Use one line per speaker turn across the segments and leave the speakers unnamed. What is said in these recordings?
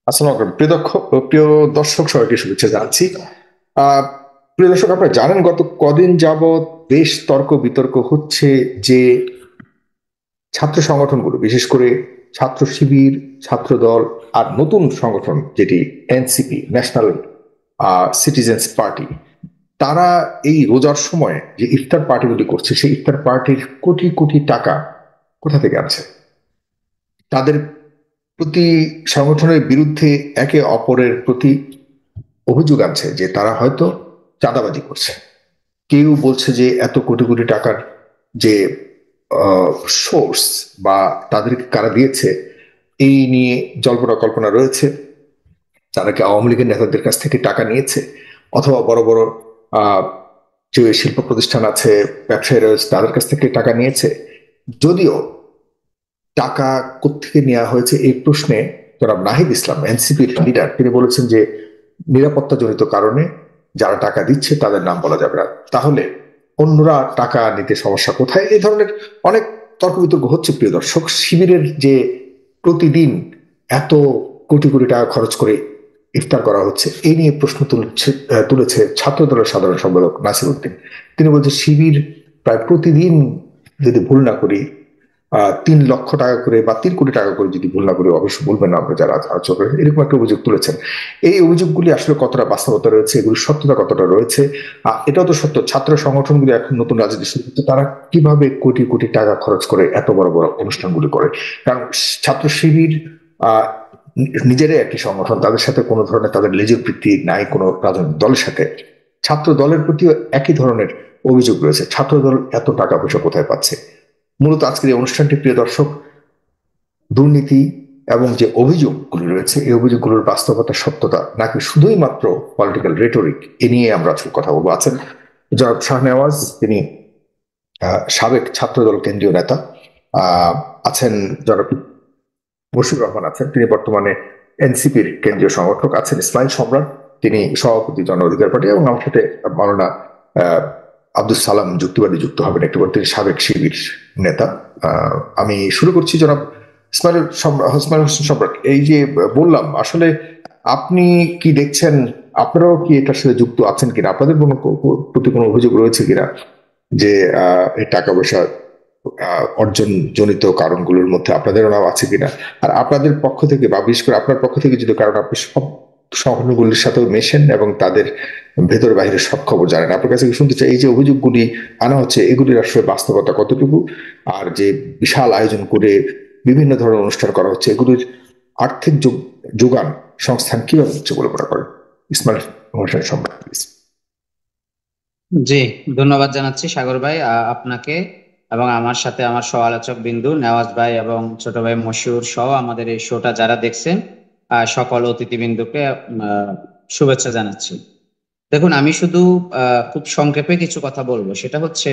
আসসালামু আলাইকুম প্রিয় দর্শক, সবাইকে শুভেচ্ছা জানাচ্ছি। আহ প্রিয় দর্শক, আপনারা জানেন গত কদিন যাবৎ বেশ তর্ক বিতর্ক হচ্ছে যে ছাত্র সংগঠনগুলো, বিশেষ করে ছাত্র শিবির, ছাত্র দল আর নতুন সংগঠন যেটি এনসিপি, ন্যাশনাল সিটিজেন্স পার্টি, তারা এই রোজার সময় যে ইফতার পার্টিগুলি করছে, সেই ইফতার পার্টির কোটি কোটি টাকা কোথা থেকে আছে। তাদের প্রতি সংগঠনের বিরুদ্ধে একে অপরের প্রতি অভিযোগ আছে যে তারা হয়তো চাঁদাবাজি করছে। কেউ বলছে যে এত কোটি কোটি টাকার যে সোর্স বা তাদেরকে কারা দিয়েছে এই নিয়ে জল্পনা কল্পনা রয়েছে। তারা কি আওয়ামী লীগের নেতাদের কাছ থেকে টাকা নিয়েছে, অথবা বড় বড় আহ, যে শিল্প প্রতিষ্ঠান আছে, ব্যবসায়ী রয়েছে, তাদের কাছ থেকে টাকা নিয়েছে। যদিও টাকা কোত্থেকে নেওয়া হয়েছে এই প্রশ্নে জনাব নাহিদ ইসলাম, এনসিপির লিডার, তিনি বলেছেন যে নিরাপত্তা জনিত কারণে যারা টাকা দিচ্ছে তাদের নাম বলা যাবে না। তাহলে অন্যরা টাকা নিতে সমস্যা কোথায়? এই ধরনের অনেক তর্ক বিতর্ক হচ্ছে। প্রিয় দর্শক, শিবিরের যে প্রতিদিন এত কোটি কোটি টাকা খরচ করে ইফতার করা হচ্ছে, এই নিয়ে প্রশ্ন তুলেছে ছাত্র দলের সাধারণ সম্পাদক নাসির উদ্দিন। তিনি বলছেন শিবির প্রায় প্রতিদিন, যদি ভুল না করি, 3 লক্ষ টাকা করে বা 3 কোটি টাকা করে, যদি ভুল না করি, অবশ্য বলবেন না আমরা যারা আলোচনা করেন, এরকম একটা অভিযোগ তুলেছেন। এই অভিযোগগুলি আসলে কতটা বাস্তবতা রয়েছে, এগুলির সত্যতা কতটা রয়েছে? এটাও তো সত্য, ছাত্র সংগঠনগুলি এখন নতুন রাজনীতি শুরু করছে, তারা কিভাবে কোটি কোটি টাকা খরচ করে এত বড় বড় অনুষ্ঠানগুলি করে। কারণ ছাত্র শিবির আহ নিজেরাই একটি সংগঠন, তাদের সাথে কোনো ধরনের তাদের লেজুর বৃত্তি নাই কোনো রাজনৈতিক দলের সাথে। ছাত্র দলের প্রতিও একই ধরনের অভিযোগ রয়েছে। ছাত্র দল এত টাকা পয়সা কোথায় পাচ্ছে? মূলত আজকের এই অনুষ্ঠানটি, প্রিয় দর্শক, দুর্নীতি এবং যে অভিযোগগুলি রয়েছে, এই অভিযোগগুলোর বাস্তবতা, সত্যতা, নাকি শুধুই মাত্র পলিটিক্যাল রেটোরিক, এ নিয়ে আমরা আজকে কথা বলবো। আছেন জনাব শাহনেওয়াজ, তিনি সাবেক ছাত্রদল কেন্দ্রীয় নেতা। আহ আছেন জনাব বশির রহমান, আছেন তিনি বর্তমানে এনসিপির কেন্দ্রীয় সংগঠক। আছেন ইসমাইল সম্রাট, তিনি সভাপতি জন অধিকার পার্টি, এবং আমার সাথে মাওলানা আহ, আব্দুল সালাম যুক্তিবাদী যুক্ত হবেন, একটু তিনি সাবেক শিবির নেতা। আমি শুরু করছি জনাব ইসমাইল হোসেন সম্রাট। এই যে বললাম, আসলে আপনি কি দেখছেন? আপনারাও কি এটার সাথে যুক্ত আছেন কিনা? আপনাদের কোনো প্রতি কোনো অভিযোগ রয়েছে কিনা যে এই টাকা পয়সা অর্জন জনিত কারণগুলোর মধ্যে আপনাদেরও নাম আছে কিনা? আর আপনাদের পক্ষ থেকে, বা বিশেষ করে আপনার পক্ষ থেকে যদি, কারণ আপনি সব সংগঠনগুলির সাথেও মেশেন এবং তাদের ভেতর বাইরে সব খবর জানেন, আপনার কাছে শুনতে চাই এই যে অভিযোগগুলি আনা হচ্ছে, এগুলির আসলে বাস্তবতা কতটুকু? আর যে বিশাল আয়োজন করে বিভিন্ন ধরনের অনুষ্ঠান করা হচ্ছে, এগুলির আর্থিক যোগান সংস্থান কিভাবে হচ্ছে বলে মনে করেন? ইসমাইল হোসেন সম্রাট, প্লিজ।
জি, ধন্যবাদ জানাচ্ছি সাগর ভাই, আপনাকে এবং আমার সাথে আমার সহ আলোচক বিন্দু নেওয়াজ ভাই এবং ছোট ভাই মশিউর সহ আমাদের এই শোটা যারা দেখছেন, সকল অতিথিবৃন্দকে শুভেচ্ছা জানাচ্ছি। দেখুন, আমি শুধু খুব সংক্ষেপে কিছু কথা বলবো। সেটা হচ্ছে,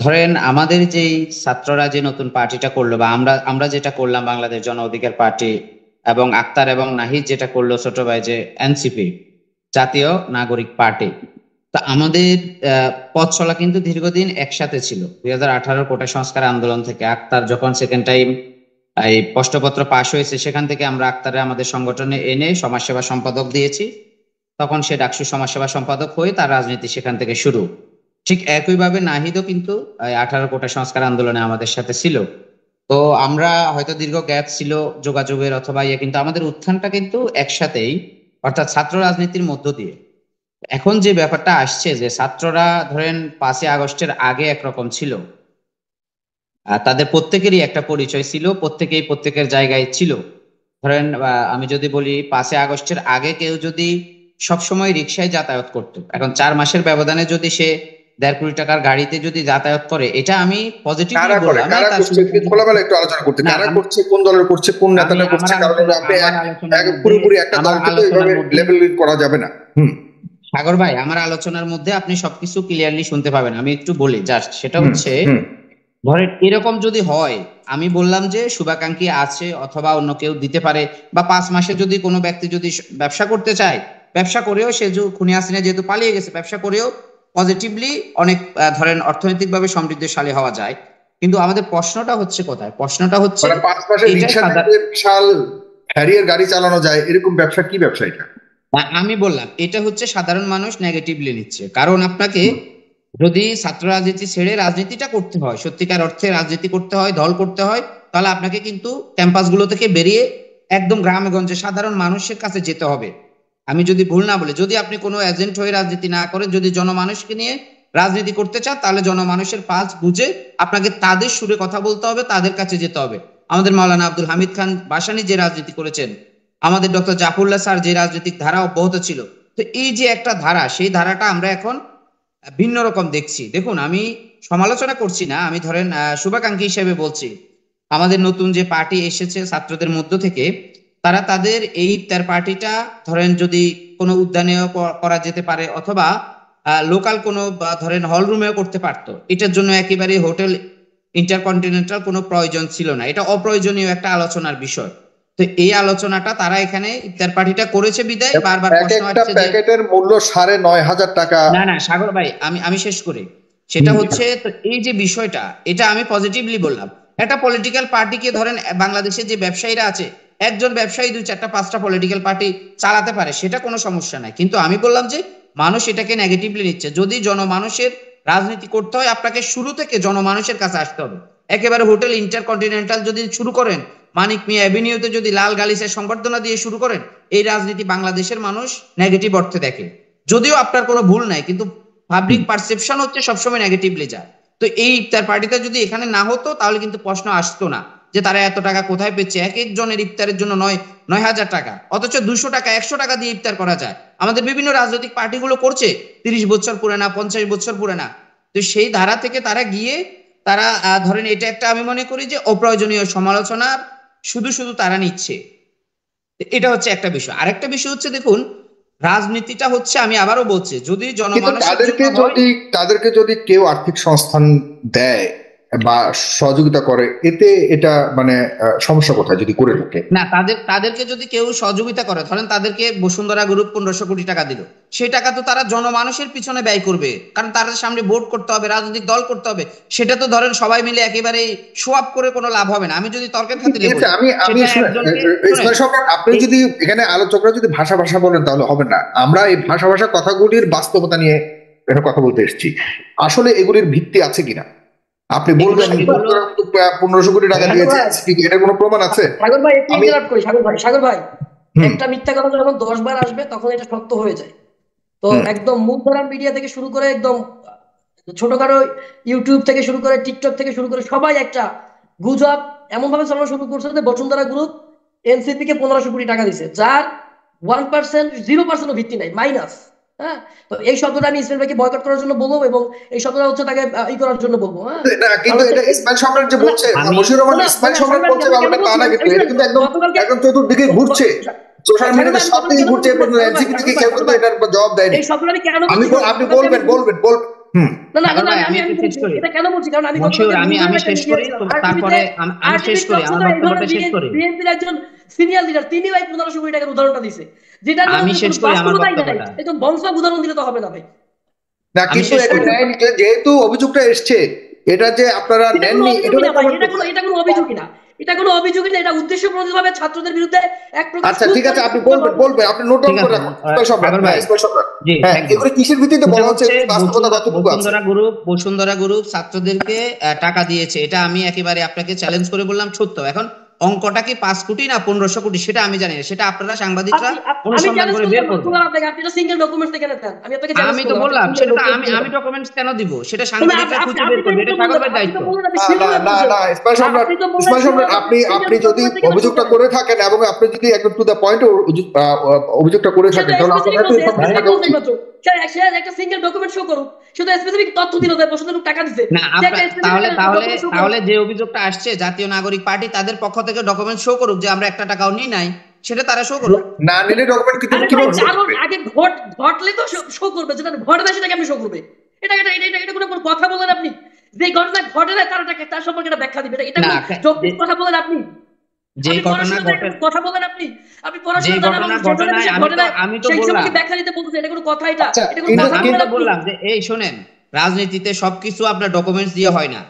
ধরেন আমাদের যেই ছাত্ররা যে নতুন পার্টিটা করলো, বা আমরা আমরা যেটা করলাম বাংলাদেশ জন অধিকার পার্টি, এবং আক্তার এবং নাহিদ যেটা করলো ছোট ভাই যে এনসিপি, জাতীয় নাগরিক পার্টি। তা আমাদের পথ চলা কিন্তু দীর্ঘদিন একসাথে ছিল। 2018 কোটা সংস্কার আন্দোলন থেকে আক্তার যখন সেকেন্ড টাইম এই প্রশ্নপত্র পাশ হয়েছে, সেখান থেকে আমরা আক্তারে আমাদের সংগঠনে এনে সমাজসেবা সম্পাদক দিয়েছি। তখন সে ডাকসু সমাজসেবা সম্পাদক হয়ে তার রাজনীতি সেখান থেকে শুরু। ঠিক একইভাবে নাহিদও কিন্তু 18 কোটা সংস্কার আন্দোলনে আমাদের সাথে ছিল। তো আমরা হয়তো দীর্ঘ গ্যাপ ছিল যোগাযোগের অথবা ইয়ে, কিন্তু আমাদের উত্থানটা কিন্তু একসাথেই, অর্থাৎ ছাত্র রাজনীতির মধ্য দিয়ে। এখন যে ব্যাপারটা আসছে যে ছাত্ররা ধরেন 5ই আগস্টের আগে একরকম ছিল, তাদের প্রত্যেকেরই একটা পরিচয় ছিল, প্রত্যেকেই প্রত্যেকের জায়গায় ছিল। ধরেন আমি যদি বলি, 5ই আগস্টের আগে কেউ যদি সবসময় রিক্সায় যাতায়াত করতো, এখন 4 মাসের ব্যবধানে যদি সে 1.5 কোটি টাকার গাড়িতে যদি যাতায়াত করে, এটা আমি পজিটিভলি
কারা করে,
বললাম না,
কারা
তার
করছে,
শুধু
একটু খোলামেলা একটু আলোচনা করতে,
না।
কারা
আমি
করছে, কোন দলের করছে, কোন
আমি
নেতাটা
আমার
করছে? কারণ
আলোচনা
আপনি
আমার আলোচনার মধ্যে
পুরোপুরি একটা
আমার
দলকে তো
আলোচনার
এভাবে
মধ্যে
লেবেল করা যাবে না। হুম।
সাগর ভাই, আমার আলোচনার মধ্যে আপনি সবকিছু ক্লিয়ারলি শুনতে পাবেন। আমি একটু বলি জাস্ট, সেটা
হুম।
হচ্ছে,
হুম।
ধরেন এরকম যদি হয়, আমি বললাম যে শুভাকাঙ্ক্ষী আছে অথবা অন্য কেউ দিতে পারে, বা 5 মাসে যদি কোনো ব্যক্তি যদি ব্যবসা করতে চায়, ব্যবসা করেও সে যে খুনি হাসিনা যেহেতু পালিয়ে গেছে, ব্যবসা করেও পজিটিভলি অনেক ধরেন অর্থনৈতিকভাবে সমৃদ্ধশালী হওয়া যায়। কিন্তু আমাদের প্রশ্নটা হচ্ছে কোথায়? প্রশ্নটা হচ্ছে
মানে 5 মাসে
এটা
রিক্সা
সাদা।
চালিয়ে বিশাল হ্যারিয়ার গাড়ি চালানো যায়, এরকম ব্যবসা কি ব্যবসা এটা?
আমি বললাম এটা হচ্ছে সাধারণ মানুষ নেগেটিভলি নিচ্ছে, কারণ আপনাকে যদি ছাত্র রাজনীতি ছেড়ে রাজনীতিটা করতে হয়, সত্যিকার অর্থে রাজনীতি করতে হয়, দল করতে হয়, তাহলে আপনাকে কিন্তু ক্যাম্পাস গুলো থেকে বেরিয়ে একদম গ্রামে গঞ্জে সাধারণ মানুষের কাছে যেতে হবে। আমি যদি ভুল না বলি, যদি আপনি কোনো এজেন্ট হয়ে রাজনীতি না করেন, যদি জনমানুষকে নিয়ে রাজনীতি করতে চান, তাহলে জনমানুষের পালস বুঝে আপনাকে তাদের সুরে কথা বলতে হবে, তাদের কাছে যেতে হবে। আমাদের মাওলানা আব্দুল হামিদ খান ভাসানী যে রাজনীতি করেছেন, আমাদের ডক্টর জাফরুল্লাহ স্যার যে রাজনৈতিক ধারা অব্যাহত ছিল, তো এই যে একটা ধারা, সেই ধারাটা আমরা এখন ভিন্ন রকম দেখছি। দেখুন, আমি সমালোচনা করছি না, আমি ধরেন শুভাকাঙ্ক্ষী হিসেবে বলছি, আমাদের নতুন যে পার্টি এসেছে ছাত্রদের মধ্য থেকে, তারা তাদের এই ইফতার পার্টিটা ধরেন যদি কোনো উদ্যানেও করা যেতে পারে, অথবা লোকাল কোনো ধরেন হল রুমেও করতে পারতো। এটার জন্য একেবারে হোটেল ইন্টারকন্টিনেন্টাল কোনো প্রয়োজন ছিল না, এটা অপ্রয়োজনীয় একটা আলোচনার বিষয়। তো এই আলোচনাটা তারা এখানে ইফতার পার্টিটা করেছে বিদায় বারবার
এক
প্রশ্ন
একটা
আসছে যে
প্যাকেটের মূল্য ৯,৫০০ টাকা।
না না সাগর ভাই, আমি আমি শেষ করি। সেটা হচ্ছে, তো এই যে বিষয়টা, এটা আমি পজিটিভলি বললাম। একটা পলিটিক্যাল পার্টিকে ধরেন বাংলাদেশে যে ব্যবসায়ীরা আছে, একজন ব্যবসায়ী ২, ৪, ৫টা পলিটিক্যাল পার্টি চালাতে পারে, সেটা কোনো সমস্যা নাই। কিন্তু আমি বললাম যে মানুষ এটাকে নেগেটিভলি নিচ্ছে। যদি জনমানুষের রাজনীতি করতে হয়, আপনাকে শুরু থেকে জনমানুষের কাছে আসতে হবে। একেবারে হোটেল ইন্টারকন্টিনেন্টাল যদি শুরু করেন, মানিক মিয়া অ্যাভিনিউতে যদি লাল গালিচার সংবর্ধনা দিয়ে শুরু করেন, এই রাজনীতি বাংলাদেশের মানুষ নেগেটিভ অর্থে দেখে। যদিও আপনার কোনো ভুল নাই, কিন্তু পাবলিক পারসেপশন হচ্ছে সবসময় নেগেটিভলি যায়। তো এই ইফতার পার্টিটা যদি এখানে না হতো, তাহলে কিন্তু প্রশ্ন আসতো না যে তারা এত টাকা কোথায় পেচ্ছে। এক একজনের ইফতারের জন্য ৯,০০০ টাকা, অথচ ২০০ টাকা ১০০ টাকা দিয়ে ইফতার করা যায়। আমাদের বিভিন্ন রাজনৈতিক পার্টিগুলো করছে ৩০ বছর পুরে না, ৫০ বছর পুরে না। তো সেই ধারা থেকে তারা গিয়ে তারা ধরেন, এটা একটা আমি মনে করি যে অপ্রয়োজনীয় সমালোচনা শুধু শুধু তারা নিচ্ছে। এটা হচ্ছে একটা বিষয়। আরেকটা বিষয় হচ্ছে, দেখুন, রাজনীতিটা হচ্ছে, আমি আবারও বলছি, যদি
কিন্তু
জনমানুষের জন্য হয়।
তাদেরকে যদি কেউ আর্থিক সংস্থান দেয় বা সহযোগিতা করে, এতে এটা মানে সমস্যা কোথায় যদি করে থাকে?
না, তাদেরকে যদি কেউ সহযোগিতা করে, ধরেন তাদেরকে বসুন্ধরা গ্রুপ ১৫০০ কোটি টাকা দিল, সেই টাকা তো তারা জনমানুষের পিছনে ব্যয় করবে, কারণ তাদের সামনে ভোট করতে হবে, রাজনৈতিক দল করতে হবে। সেটা তো ধরেন সবাই মিলে একেবারে শো আপ করে কোনো লাভ হবে না। আমি যদি তর্কের খাতিরে
ঠিক আছে,
বলি,
আমি আমি
সেটা
শুনেন,
একজনকে শুনেন।
ইসমাইল সম্রাট, আপনি
এই
যদি এখানে আলোচকরা যদি ভাষা ভাষা বলেন তাহলে হবে না। আমরা এই ভাষা ভাষা কথাগুলির বাস্তবতা নিয়ে এটা কথা বলতে এসেছি। আসলে এগুলির ভিত্তি আছে কিনা আপনি
এগুলো
বলবেন।
এগুলো
১৫০০ কোটি টাকা
সাগর
দিয়েছে,
ভাই,
এটা কোনো প্রমাণ আছে?
সাগর ভাই একটু
আমি
ইন্টারাপ্ট করি। সাগর ভাই,
হুম
একটা মিথ্যা কথা যখন ১০ বার আসবে তখন এটা সত্য হয়ে যায়। তো
হুম
একদম মূলধারার মিডিয়া থেকে শুরু করে একদম ছোটখাটো ইউটিউব থেকে শুরু করে টিকটক থেকে শুরু করে সবাই একটা গুজব এমন ভাবে চালানো শুরু করছে যে বসুন্ধরা গ্রুপ এনসিপি কে ১৫০০ কোটি টাকা দিছে, যার 1%, 0%ও ভিত্তি নাই, মাইনাস। হ্যাঁ, তো এই শব্দটা আমি ইসমাইল ভাইকে বয়কট করার জন্য বলবো, এবং এই শব্দটা হচ্ছে তাকে ই করার জন্য বলবো। হ্যাঁ,
না,
কারণ
কিন্তু
হচ্ছে
এটা ইসমাইল সম্রাট যে
না
বলছে,
আমি
মশিউর রহমান
না
ইসমাইল
না
সম্রাট
সাগর ভাই,
বলছে
আমি কেন
ব্যাপারটা তা
বলছি,
না, কিন্তু এটা
শুনেন,
কিন্তু একদম
গতকালকে
একদম চতুর্দিকে ঘুরছে, সোশ্যাল
সাগর
মিডিয়াতে
ভাই, আমি
সব
কথাটা
দিকে
কেন
ঘুরছে।
বলছি,
এনসিপি থেকে কেউ
সাগর
কিন্তু
ভাই,
এটার জবাব দেয়নি।
এই শব্দটা আমি কেন
আমি
বলছি শুনুন,
আপনি
গতকালকে
বলবেন
আমি
বলবেন বল হুম
সাগর ভাই, আমি
আমি
একটু শেষ
বলছি,
করি।
এটা কেন বলছি, কারণ আমি
মশিউর,
গতকালকে
আমি
গুলশানের একটা
শেষ
মিডিয়া
করি,
ছিলাম
তো
আরটিভিতে।
তারপরে আমি শেষ
আরটিভির
করি,
টক
আমার
শোতে এই
বক্তব্যটা
ধরনের
শেষ করি।
বিএনপির একজন সিনিয়র লিডার, তিনি ভাই ১৫০০ কোটি টাকার উদাহরণটা দিছে, যেটার
আমি
মধ্যে
শেষ
কোনো
করি আমার
বাস্তবতাই নাই।
বক্তব্যটা।
একদম বংশক উদাহরণ দিলে তো হবে না ভাই।
না,
আমি
কিন্তু
শেষ
এটা
করি।
নেয়নি, যেহেতু অভিযোগটা এসছে, এটা যে আপনারা
এটা কোনো
নেননি
অভিযোগই
এটার
না ভাই,
প্রমাণ কোথায়?
এটা কোনো অভিযোগই না, এটা কোনো অভিযোগই না, এটা উদ্দেশ্য প্রণোদিতভাবে ছাত্রদের বিরুদ্ধে এক প্রকার
আচ্ছা ঠিক আছে, আপনি
সুপরিকল্পিত
বলবেন, আপনি নোট ডাউন
ঠিক
করে
আছে,
রাখুন ইসমাইল সম্রাট।
সাগর
হ্যাঁ,
ভাই।
ইসমাইল সম্রাট,
জি,
হ্যাঁ,
থ্যাংক ইউ।
এগুলো কিসের ভিত্তিতে
সেটা
বলা হচ্ছে,
হচ্ছে
এগুলি বাস্তবতা কতটুকু আছে?
বসুন্ধরা গ্রুপ ছাত্রদেরকে টাকা দিয়েছে, এটা আমি একেবারে আপনাকে চ্যালেঞ্জ করে বললাম সত্য। এখন অঙ্কটা কি ৫ কোটি না ১৫০০ কোটি সেটা আমি জানি না, সেটা আপনারা সাংবাদিকরা
আমি
অনুসন্ধান
চ্যালেঞ্জ
করে বের
করলাম
করবেন।
আপনাকে, আপনি একটা সিঙ্গেল ডকুমেন্টস এখানে দেন, আমি আপনাকে চ্যালেঞ্জ
আমি তো
করলাম একটা
বললাম,
সিঙ্গেল
সেটা তো আমি
ডকুমেন্টস।
আমি ডকুমেন্টস কেন দিব, সেটা
না,
সাংবাদিকরা
আপনি
খুঁজে বের
আপনি তো
করবে,
এটা
এটা সাগর
বললেন,
ভাইয়ের
আপনি তো
দায়িত্ব।
বললেন আপনি
না
শিওর
না
হয়ে
না
বলছেন,
না, ইসমাইল সম্রাট,
আপনি তো বললেন
ইসমাইল
শিওর
সম্রাট,
হয়ে
আপনি
বলছেন, সিঙ্গেল
আপনি যদি
ডকুমেন্টস এখানে
অভিযোগটা
দেন।
করে থাকেন এবং আপনি যদি একদম টু দ্য পয়েন্ট অভিযোগটা করে
সে তো
থাকেন, তাহলে আপনার
স্পেসিফিক
কাছে
বলছে,
ইনফরমেশন
স্পেসিফিক
থাকা
বলছে
উচিত।
মাত্র। সে একটা সিঙ্গেল ডকুমেন্ট শো করুক, সে তো স্পেসিফিক তথ্য দিল যে বসুন্ধরা টাকা দিছে,
না,
সে একটা স্পেসিফিক
তাহলে তাহলে
ডকুমেন্ট শো করুক।
তাহলে যে অভিযোগটা আসছে জাতীয় নাগরিক পার্টি তাদের পক্ষ থেকে ডকুমেন্ট শো করুক যে আমরা একটা টাকাও নিই নাই, সেটা তারা শো করুক।
না নিলে ডকুমেন্ট
আরে ভাই,
কিভাবে শো
কারণ
করবে?
আগে ঘটলে তো শো করবে, যেটা ঘটে না সেটা কেমন শো করবে? এটা কোনো কথা বলেন আপনি? যে ঘটনা ঘটে না তার সম্পর্কে একটা ব্যাখ্যা দিবে, এটা
না,
কোনো যৌক্তিক কথা বলেন আপনি?
যে
আপনি
ঘটনা
পড়াশোনা করে
ঘটে,
কথা বলেন আপনি? আপনি
যে
পড়াশোনা জানেন এবং
ঘটনা
যে
ঘটে
ধরনের
নাই,
বিষয়
আমি
ঘটে
তো
না
আমি তো
সেই
বললাম।
সম্পর্কে ব্যাখ্যা দিতে বলতেছে, এটা কোনো কথা?
আচ্ছা,
এটা কোনো
কিন্তু
না,
কথা
আমি
বলেন
তো
আপনি?
বললাম যে এই শোনেন, রাজনীতিতে সবকিছু আপনার ডকুমেন্টস দিয়ে হয় না।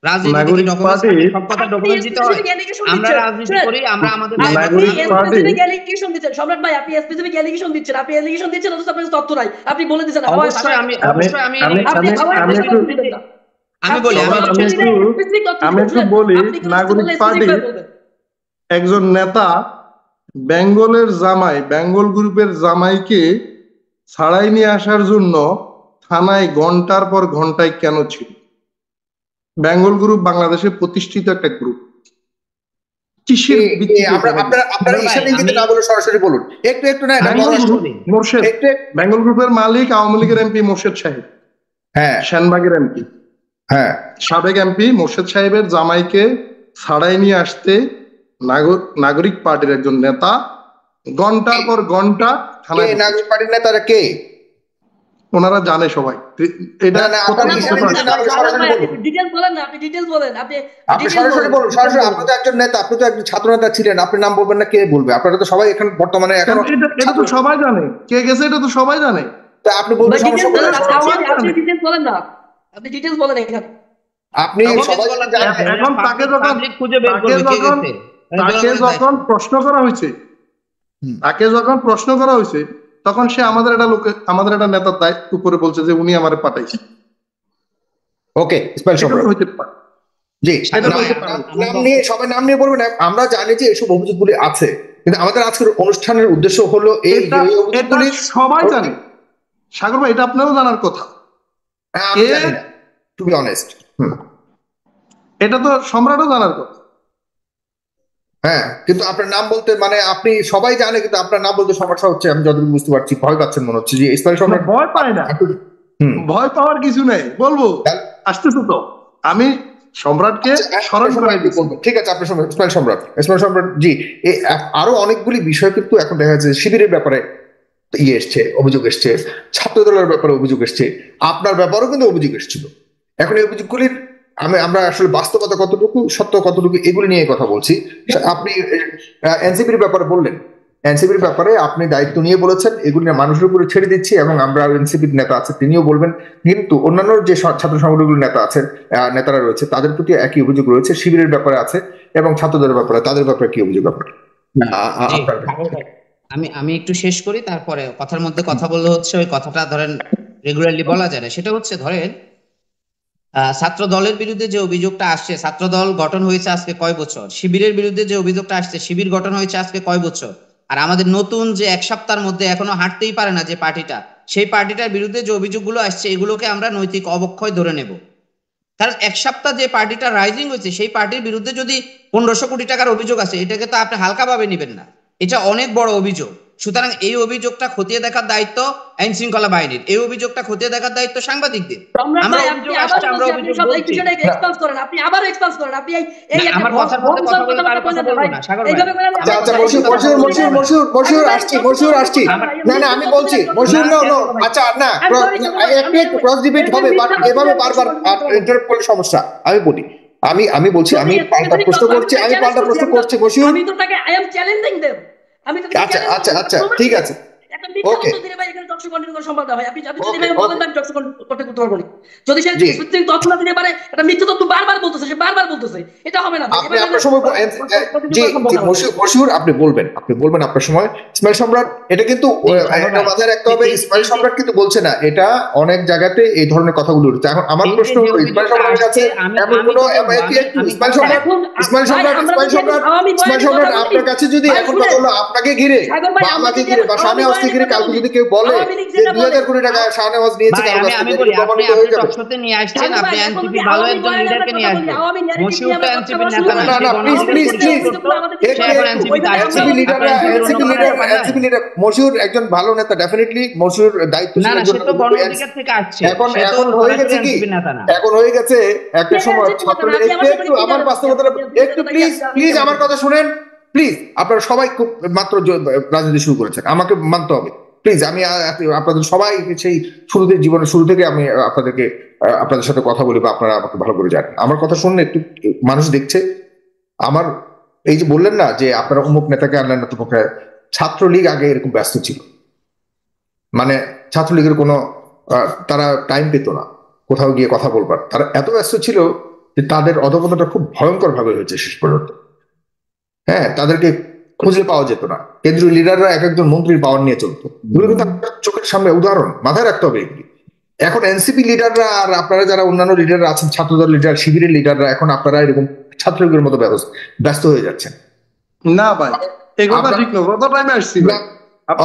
রাজনীতি থেকে
নাগরিক
ডকুমেন্টস
পার্টি
সব কথা ডকুমেন্টস দিতে হয়।
স্পেসিফিক অ্যালিগেশন
আমরা
দিচ্ছেন,
রাজনীতি করি, আমরা আমাদের
আপনি
দায়িত্ব
নাগরিক
পালন করি।
পার্টি
স্পেসিফিক অ্যালিগেশন দিচ্ছেন সম্রাট ভাই, আপনি স্পেসিফিক অ্যালিগেশন দিচ্ছেন, আপনি অ্যালিগেশন দিচ্ছেন অথচ আপনার তথ্য নাই, আপনি বলে দিচ্ছেন হাওয়ায়
অবশ্যই
ভাষায়
আমি
আমি
অবশ্যই আমি
আমি
আপনি
আমি
হাওয়ায়
আমি
ভাষায়
একটু
তথ্য দিবেন না।
আমি
আপনি
বলি
সম্রাট,
তথ্য
আমি
দিলে
একটু
স্পেসিফিক তথ্য
আমি
দিবেন,
একটু
শুনেন,
বলি।
আপনি কিছু
নাগরিক
বললে
পার্টি
স্পেসিফিক বলবেন।
একজন নেতা বেঙ্গলের জামাই, বেঙ্গল গ্রুপের জামাইকে ছাড়াই নিয়ে আসার জন্য থানায় ঘন্টার পর ঘন্টায় কেন ছিল? বেঙ্গল গ্রুপ বাংলাদেশে প্রতিষ্ঠিত একটা গ্রুপ, কিসের ভিত্তিতে
আমরা
এখানে
আপনারা আপনারা
ভাই,
ঈশান ইঙ্গিতে
আমি
না বলে সরাসরি বলুন। একটু একটু না, এটা
বেঙ্গল
বলার
গ্রুপ মোর্শেদ,
একটু
বেঙ্গল গ্রুপের মালিক আওয়ামী লীগের এমপি মোর্শেদ সাহেব,
হ্যাঁ
সেনবাগের এমপি,
হ্যাঁ
সাবেক এমপি মোর্শেদ সাহেবের জামাইকে ছাড়াই নিয়ে আসতে নাগরিক পার্টির একজন নেতা ঘন্টার পর ঘন্টা
কে
থানায় বসেছে।
নাগরিক পার্টির নেতারা কে?
ওনারা জানে সবাই। এটা
না, না, আপনার
প্রথম
ঈশান
কথা।
ইঙ্গিতে না বলে সরাসরি বলুন।
ডিটেইলস বলেন না, আপনি ডিটেইলস বলেন, আপনি
আপনি
details
সরাসরি বলুন, সরাসরি। আপনি তো একজন নেতা, আপনি তো একজন ছাত্র নেতা ছিলেন, আপনি নাম বলবেন না, কে বলবে? আপনারা তো সবাই এখন বর্তমানে এখন
এটা তো সবাই জানে কে গেছে, এটা তো সবাই জানে।
তা আপনি বলতে
ডিটেইলস
সমস্যা
বলেন,
কোথায়?
আপনি ডিটেইলস বলেন না, আপনি ডিটেইলস বলেন এখানে।
আপনি সবাই জানেন।
এখন তাকে যখন
পাবলিক খুঁজে বের করবে কে গেছে।
তাকে যখন প্রশ্ন করা হয়েছে, তাকে যখন প্রশ্ন করা হয়েছে, তখন সে আমাদের একটা নেতার দায়িত্ব উপরে বলছে যে উনি আমারে পাঠাইছে।
ওকে, ইসমাইল
এটা তো
সম্রাট।
হইতে পারে।
জি,
এটা তো
নাম
হইতে পারে।
নাম নিয়ে সবাই নাম নিয়ে বলবেন। আমরা জানি যে এসব অভিযোগগুলি আছে, কিন্তু আমাদের আজকের অনুষ্ঠানের উদ্দেশ্য হলো এই
এটা এটা
অভিযোগগুলি।
সবাই জানে। সাগর ভাই, এটা আপনারও জানার কথা।
আমি জানি না, টু বি অনেস্ট।
এটা তো সম্রাটও জানার কথা।
হ্যাঁ, কিন্তু আপনার নাম বলতে মানে আপনি সবাই জানে, কিন্তু আপনার নাম বলতে সমস্যা হচ্ছে। আমি যতটুকু বুঝতে পারছি ভয় পাচ্ছেন মনে হচ্ছে। যে ইসমাইল সম্রাট
ভয় পায় না, ভয় পাওয়ার কিছু নেই। বলবো আসতেছে তো, আমি সম্রাটকে স্মরণ করাই দিচ্ছি।
ঠিক আছে, আপনার ইসমাইল সম্রাট, ইসমাইল সম্রাট জি। আরো অনেকগুলি বিষয় কিন্তু এখন দেখা যাচ্ছে শিবিরের ব্যাপারে এসছে, অভিযোগ এসছে, ছাত্র দলের ব্যাপারে অভিযোগ এসছে, আপনার ব্যাপারেও কিন্তু অভিযোগ এসেছিল। এখন এই অভিযোগগুলির আমরা আসলে বাস্তবতা কতটুকু, সত্য কতটুকু, এগুলি নিয়ে কথা বলছি। আপনি এনসিপির ব্যাপারে বললেন, এনসিপির ব্যাপারে আপনি দায়িত্ব নিয়ে বলেছেন এগুলি মানুষের উপরে ছেড়ে দিচ্ছি, এবং আমরা এনসিপির নেতা আছে তিনিও বলবেন। কিন্তু অন্যান্য যে ছাত্র সংগঠনগুলোর নেতা আছেন, নেতারা রয়েছে, তাদের প্রতি একই অভিযোগ রয়েছে। শিবিরের ব্যাপারে আছে এবং ছাত্রদের ব্যাপারে, তাদের ব্যাপারে কি অভিযোগ আপনার?
আমি একটু শেষ করি, তারপরে কথার মধ্যে কথা বললে হচ্ছে ওই কথাটা ধরেন রেগুলারলি বলা যায় না। সেটা হচ্ছে ধরেন ছাত্র দলের বিরুদ্ধে যে অভিযোগটা আসছে, ছাত্র দল গঠন হয়েছে আজকে কয় বছর, শিবিরের বিরুদ্ধে যে অভিযোগটা আসছে, শিবির গঠন হয়েছে আজকে কয় বছর, আর আমাদের নতুন যে এক সপ্তাহের মধ্যে এখনো হাঁটতেই পারে না যে পার্টিটা, সেই পার্টিটার বিরুদ্ধে যে অভিযোগগুলো আসছে এগুলোকে আমরা নৈতিক অবক্ষয় ধরে নেব। কারণ এক সপ্তাহ যে পার্টিটা রাইজিং হয়েছে সেই পার্টির বিরুদ্ধে যদি 1500 কোটি টাকার অভিযোগ আছে, এটাকে তো আপনি হালকাভাবে নেবেন না, এটা অনেক বড় অভিযোগ। সুতরাং এই অভিযোগটা খতিয়ে দেখার দায়িত্ব আইন শৃঙ্খলা বাহিনীর, এই অভিযোগটা খতিয়ে দেখার দায়িত্ব সাংবাদিকদের। আমার কথার মধ্যে কথা বলে তার কথা বলবো না, সাগর ভাই।
আসছি। না না, আমি বলছি আচ্ছা না, একটু ক্রস ডিবেট হবে, বাট এভাবে বারবার ইন্টারাপ্ট করলে সমস্যা। আমি বলি, আমি বলছি, আমি পাল্টা প্রশ্ন করছি, মশিউর।
আমি তো তাকে আই এম চ্যালেঞ্জিং দেম। আমি তো
আচ্ছা আচ্ছা আচ্ছা, ঠিক আছে,
একটা মিথ্যা তথ্য দিলে ভাই এখানে টক শো কন্টিনিউ করা সম্ভব না ভাই। আপনি যদি ভাই বলেন আমি টক শো করতে পারবো না। যদি সে সত্যি তথ্য না দিতে পারে, একটা মিথ্যা তথ্য বারবার বলতেছে, সে বারবার বলতেছে, এটা হবে না।
আপনি আপনার সময় জি মশিউর, আপনি বলবেন আপনার সময়। ইসমাইল সম্রাট, এটা কিন্তু একটা মাথায় রাখতে হবে, ইসমাইল সম্রাট কিন্তু বলছে না, এটা অনেক জায়গাতে এই ধরনের কথাগুলো উঠছে। এখন আমার প্রশ্ন হলো, ইসমাইল সম্রাটের কাছে এমন কোনো ইসমাইল সম্রাট আপনার কাছে যদি এখন কথা হলো আপনাকে ঘিরে বা আমাকে ঘিরে বা শাহনেওয়াজকে ঘিরে কালকে যদি কেউ বলে যে 2000 কোটি টাকা শাহনেওয়াজ নিয়েছে,
আমি বলি আপনি টকশোতে নিয়ে আসছেন, আপনি এনসিপি ভালো একজন লিডারকে নিয়ে আসবেন। মশিউর তো এনসিপি নেতা না,
না প্লিজ এনসিপি লিডার মশিউর একজন ভালো নেতা, ডেফিনেটলি মশিউর দায়িত্বশীল একজন। এখন হয়ে গেছে কি, এখন হয়ে গেছে একটা সময় ছাত্রদের একটু আমার বাস্তবতাটা একটু প্লিজ আমার কথা শুনেন প্লিজ। আপনারা সবাই খুব মাত্র রাজনীতি শুরু করেছেন, আমাকে মানতে হবে প্লিজ। আমি আপনাদের সবাই সেই জীবনের শুরু থেকে আমি আপনাদের সাথে কথা বলি, বা আপনারা আমাকে ভালো করে জানেন। আমার কথা শুনলে একটু মানুষ দেখছে। আমার এই যে বললেন না যে আপনারা অমুক নেতাকে আনলেন না, তোমাকে ছাত্রলীগ আগে এরকম ব্যস্ত ছিল, মানে ছাত্রলীগের কোনো তারা টাইম পেত না কোথাও গিয়ে কথা বলবার, তারা এত ব্যস্ত ছিল যে তাদের অধপতনটা খুব ভয়ঙ্কর ভাবে হয়েছে শেষ পর্যন্ত। হ্যাঁ, তাদেরকে খুঁজে পাওয়া যেত না, কেন্দ্রীয় লিডাররা এক একজন মন্ত্রীর পাওয়ার নিয়ে চলতো। এগুলো কিন্তু আপনার চোখের সামনে উদাহরণ, মাথায় রাখতে হবে এগুলি। এখন এনসিপি লিডাররা আর আপনারা যারা অন্যান্য লিডাররা আছেন, ছাত্রদল লিডার, শিবিরের লিডাররা, এখন আপনারা এরকম ছাত্রলীগের মতো ব্যস্ত হয়ে যাচ্ছেন।
না ভাই, এই কথা ঠিক না, যত টাইমে আসছি ভাই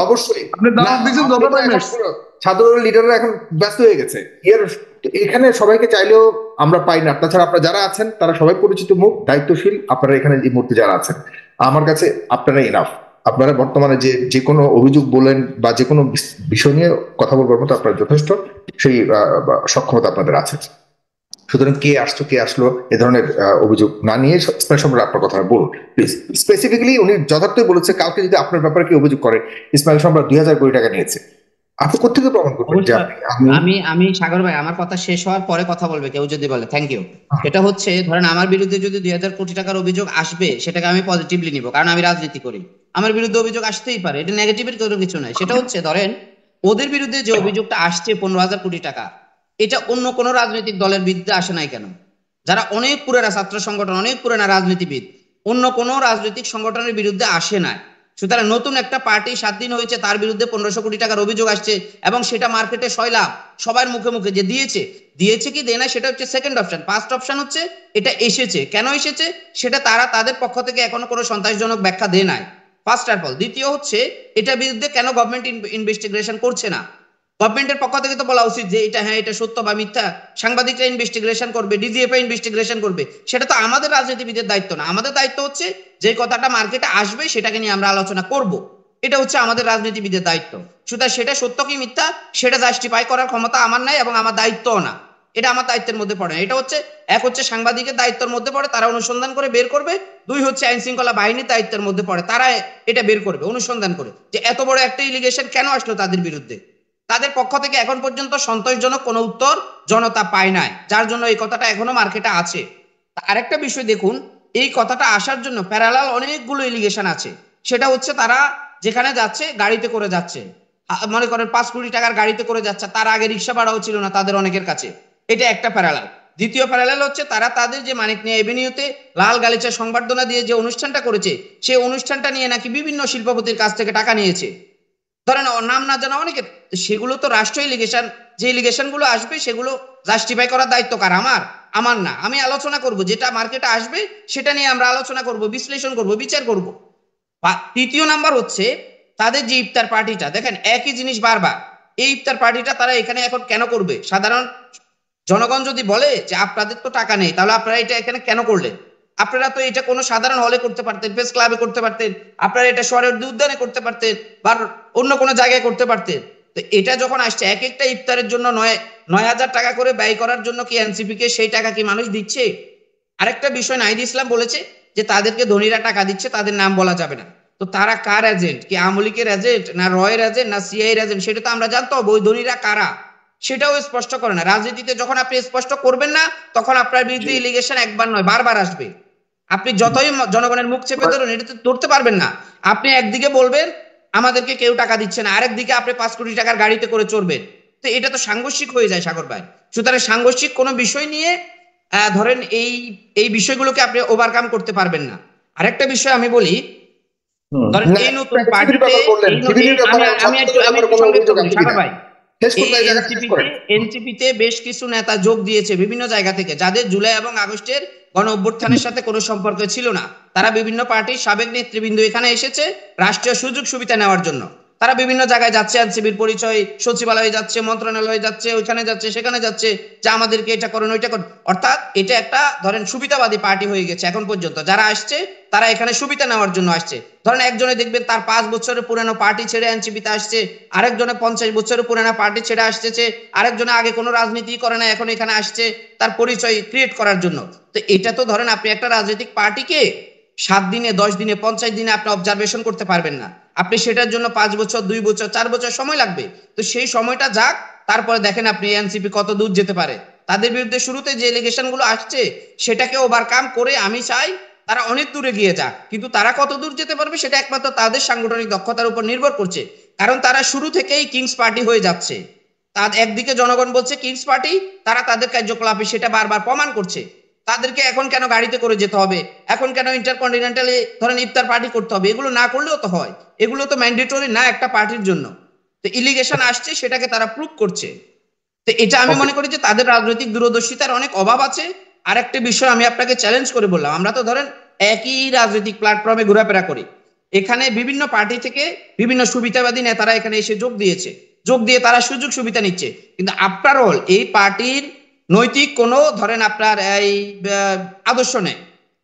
অবশ্যই
আপনি দাওয়াত দিয়েছেন, যত টাইমে আসছি।
ছাত্রদলের লিডাররা এখন ব্যস্ত হয়ে গেছে। এখানে সবাইকে চাইলেও আমরা পাই না। তাছাড়া আপনারা যারা আছেন তারা সবাই পরিচিত মুখ, দায়িত্বশীল। আপনারা এখানে এই মুহূর্তে যারা আছেন, আমার কাছে আপনারা ইনাফ। আপনারা বর্তমানে যে কোনো অভিযোগ বলেন বা যে কোনো বিষয় নিয়ে কথা বলবার মতো আপনারা যথেষ্ট সেই সক্ষমতা আপনাদের আছে। সুতরাং কে আসলো এ ধরনের অভিযোগ না নিয়ে ইসমাইল সম্রাট আপনার কথা বলুন প্লিজ। স্পেসিফিক্যালি উনি যথার্থই বলেছে, কালকে যদি আপনার ব্যাপারে কি অভিযোগ করে ইসমাইল সম্রাট 2000 কোটি টাকা নিয়েছে, আপনি কোথেকে প্রমাণ করবেন যে
আমি সাগর ভাই, আমার কথা শেষ হওয়ার পরে কথা বলবে কেউ যদি বলে। Thank you. এটা হচ্ছে, ধরেন আমার বিরুদ্ধে যদি 2000 কোটি টাকার অভিযোগ আসবে, সেটাকে আমি পজিটিভলি নিব, কারণ আমি রাজনীতি করি। আমার বিরুদ্ধে অভিযোগ আসতেই পারে, এটা নেগেটিভের কোনো কিছু নাই। সেটা হচ্ছে, ধরেন ওদের বিরুদ্ধে যে অভিযোগটা আসছে 15,000 কোটি টাকা, এটা অন্য কোন রাজনৈতিক দলের বিরুদ্ধে আসে নাই কেন? যারা অনেক পুরানা ছাত্র সংগঠন, অনেক পুরানা রাজনীতিবিদ, অন্য কোন রাজনৈতিক সংগঠনের বিরুদ্ধে আসে নাই। সুতরাং নতুন একটা পার্টি 7 দিন হয়েছে, তার বিরুদ্ধে 1500 কোটি টাকার অভিযোগ আসছে, এবং সেটা মার্কেটে সয়লাভ, সবার মুখে মুখে যে দিয়েছে কি দেয় না সেটা হচ্ছে সেকেন্ড অপশন। ফার্স্ট অপশন হচ্ছে এটা এসেছে, কেন এসেছে সেটা তারা তাদের পক্ষ থেকে এখনো কোনো সন্ত্রাসজনক ব্যাখ্যা দেয় নাই, ফার্স্ট অফ অল। দ্বিতীয় হচ্ছে, এটা বিরুদ্ধে কেন গভর্নমেন্ট ইনভেস্টিগেশন করছে না? গভর্নমেন্টের পক্ষ থেকে তো বলা উচিত যে এটা হ্যাঁ এটা সত্য বা মিথ্যা, সাংবাদিকরা ইনভেস্টিগেশন করবে, ডিজিএফআই ইনভেস্টিগেশন করবে। সেটা তো আমাদের রাজনীতিবিদের দায়িত্ব না। আমাদের দায়িত্ব হচ্ছে যে কথাটা মার্কেটে আসবে সেটাকে নিয়ে আমরা আলোচনা করব, এটা হচ্ছে আমাদের রাজনীতিবিদের দায়িত্ব। সুতরাং সেটা সত্য কি মিথ্যা সেটা জাস্টিফাই করার ক্ষমতা আমার নাই, এবং আমার দায়িত্বও না। এটা আমার দায়িত্বের মধ্যে পড়ে না। এটা হচ্ছে, এক হচ্ছে সাংবাদিকের দায়িত্বের মধ্যে পড়ে, তারা অনুসন্ধান করে বের করবে। দুই হচ্ছে আইন শৃঙ্খলা বাহিনীর দায়িত্বের মধ্যে পড়ে, তারা এটা বের করবে অনুসন্ধান করে, যে এত বড় একটা ইলিগেশন কেন আসলো তাদের বিরুদ্ধে। তাদের পক্ষ থেকে এখন পর্যন্ত সন্তোষজনক কোনো উত্তর জনতা পায় নাই, যার জন্য এই কথাটা এখনো মার্কেটে আছে। আরেকটা বিষয় দেখুন, এই কথাটা আসার জন্য প্যারালাল অনেকগুলো এলিগেশন আছে। সেটা হচ্ছে, তারা যেখানে যাচ্ছে গাড়িতে করে যাচ্ছে, মনে করেন 5 কোটি টাকার গাড়িতে করে যাচ্ছে, তার আগে রিক্সা ভাড়াও ছিল না তাদের অনেকের কাছে, এটা একটা প্যারালাল। দ্বিতীয় প্যারালাল হচ্ছে, তারা তাদের যে মানিক নিয়ে এভিনিউতে লাল গালিচা সংবর্ধনা দিয়ে যে অনুষ্ঠানটা করেছে, সেই অনুষ্ঠানটা নিয়ে নাকি বিভিন্ন শিল্পপতির কাছ থেকে টাকা নিয়েছে। ধরেন নাম না জানা অনেকের, সেগুলো তো রাষ্ট্র ইলিগেশন। যে ইলিগেশন গুলো আসবে সেগুলো জাস্টিফাই করার দায়িত্ব কার? আমার না। আমি আলোচনা করব, যেটা মার্কেটে আসবে সেটা নিয়ে আমরা আলোচনা করব, বিশ্লেষণ করব, বিচার করব। তৃতীয় নাম্বার হচ্ছে, তাদের যে ইফতার পার্টিটা, দেখেন একই জিনিস বারবার। এই ইফতার পার্টিটা তারা এখানে এখন কেন করবে? সাধারণ জনগণ যদি বলে যে আপনাদের তো টাকা নেই, তাহলে আপনারা এটা এখানে কেন করলেন? আপনারা তো এটা কোনো সাধারণ হলে করতে পারতেন, প্রেস ক্লাবে করতে পারতেন, আপনারা এটা শহরের উদ্যানে করতে পারতেন, বা অন্য কোনো জায়গায় করতে পারতেন। তো এটা যখন আসছে, এক একটা ইফতারের জন্য 9,000 টাকা করে ব্যয় করার জন্য কি এনসিপি কে সেই টাকা কি মানুষ দিচ্ছে? আরেকটা বিষয় নাহিদ ইসলাম বলেছে যে তাদেরকে ধনীরা টাকা দিচ্ছে, তাদের নাম বলা যাবে না। তো তারা কার এজেন্ট? কি আওয়ামী লীগের এজেন্ট, না রয়ের এজেন্ট, না সিআইয়ের এজেন্ট? সেটা তো আমরা জানতে হবে। ওই ধনীরা কারা সেটাও স্পষ্ট করে না। রাজনীতিতে যখন আপনি স্পষ্ট করবেন না, তখন আপনার বিরুদ্ধে ইলিগেশন একবার নয় বারবার আসবে। আপনি যতই জনগণের মুখ চেপে ধরুন, এটা তো ধরতে পারবেন না। আপনি একদিকে বলবেন আমাদেরকে কেউ টাকা দিচ্ছে না, আরেকদিকে আপনি 5 কোটি টাকার গাড়িতে করে চড়বেন। তো এটা তো সাংঘর্ষিক হয়ে যায় সাগর ভাই। সুতরাং সাংঘর্ষিক কোনো বিষয় নিয়ে ধরেন এই বিষয়গুলোকে আপনি ওভারকাম করতে পারবেন না। আরেকটা বিষয় আমি বলি, ধরেন এই নতুন পার্টিতে আমি একটু সংক্ষিপ্ত করি সাগর ভাই। এনসিপিতে বেশ কিছু নেতা যোগ দিয়েছে বিভিন্ন জায়গা থেকে, যাদের জুলাই এবং আগস্টের গণ অভ্যুত্থানের সাথে কোনো সম্পর্ক ছিল না। তারা বিভিন্ন পার্টির সাবেক নেতৃবৃন্দ এখানে এসেছে রাষ্ট্রীয় সুযোগ সুবিধা নেওয়ার জন্য। তারা বিভিন্ন জায়গায় যাচ্ছে, এনসিপির পরিচয়, সচিবালয়ে যাচ্ছে, মন্ত্রণালয়ে যাচ্ছে, ওইখানে যাচ্ছে, সেখানে যাচ্ছে, যে আমাদেরকে এটা করুন, ওইটা করুন। অর্থাৎ এটা একটা ধরেন সুবিধাবাদী পার্টি হয়ে গেছে এখন পর্যন্ত। যারা আসছে তারা এখানে সুবিধা নেওয়ার জন্য আসছে। ধরেন একজনে দেখবেন তার 5 বছরের পুরানো পার্টি ছেড়ে এনসিপিতে আসছে, আরেকজনে 50 বছরের পুরানো পার্টি ছেড়ে আসতেছে, আরেকজনে আগে কোনো রাজনীতি করে না, এখন এখানে আসছে তার পরিচয় ক্রিয়েট করার জন্য। তো এটা তো ধরেন আপনি একটা রাজনৈতিক পার্টিকে 7 দিনে, 10 দিনে, 50 দিনে আপনি অবজারভেশন করতে পারবেন না। আপনি সেটার জন্য 5 বছর, 2 বছর, 4 বছর সময় লাগবে। তো সেই সময়টা যাক, তারপরে দেখেন আপনি এনসিপি কত দূর যেতে পারে। তাদের বিরুদ্ধে শুরুতে যে এলিগেশন গুলো আসছে সেটাকে ওভারকাম করে আমি চাই তারা অনেক দূরে গিয়ে যাক, কিন্তু তারা কত দূর যেতে পারবে সেটা একমাত্র তাদের সাংগঠনিক দক্ষতার উপর নির্ভর করছে। কারণ তারা শুরু থেকেই কিংস পার্টি হয়ে যাচ্ছে। তার একদিকে জনগণ বলছে কিংস পার্টি, তারা তাদের কার্যকলাপে সেটা বারবার প্রমাণ করছে। তাদেরকে এখন কেন গাড়িতে করে যেতে হবে, এখন কেন ইন্টারকন্টিনেন্টালে ধরেন ইফতার পার্টি করতে হবে, এগুলো না করলেও তো হয়, এগুলো তো ম্যান্ডেটরি না একটা পার্টির জন্য। তো ইলিগেশন আসছে, সেটাকে তারা প্রুভ করছে। তো এটা আমি
ওকে।
মনে করি যে তাদের রাজনৈতিক দূরদর্শিতার অনেক অভাব আছে। আর একটা বিষয় আমি আপনাকে চ্যালেঞ্জ করে বললাম, আমরা তো ধরেন একই রাজনৈতিক প্ল্যাটফর্মে ঘোরাফেরা করি, এখানে বিভিন্ন পার্টি থেকে বিভিন্ন সুবিধাবাদী নেতারা এখানে এসে যোগ দিয়েছে, যোগ দিয়ে তারা সুযোগ সুবিধা নিচ্ছে, কিন্তু আফটার অল এই পার্টির নৈতিক কোনো ধরেন আপনার এই আদর্শ নেই।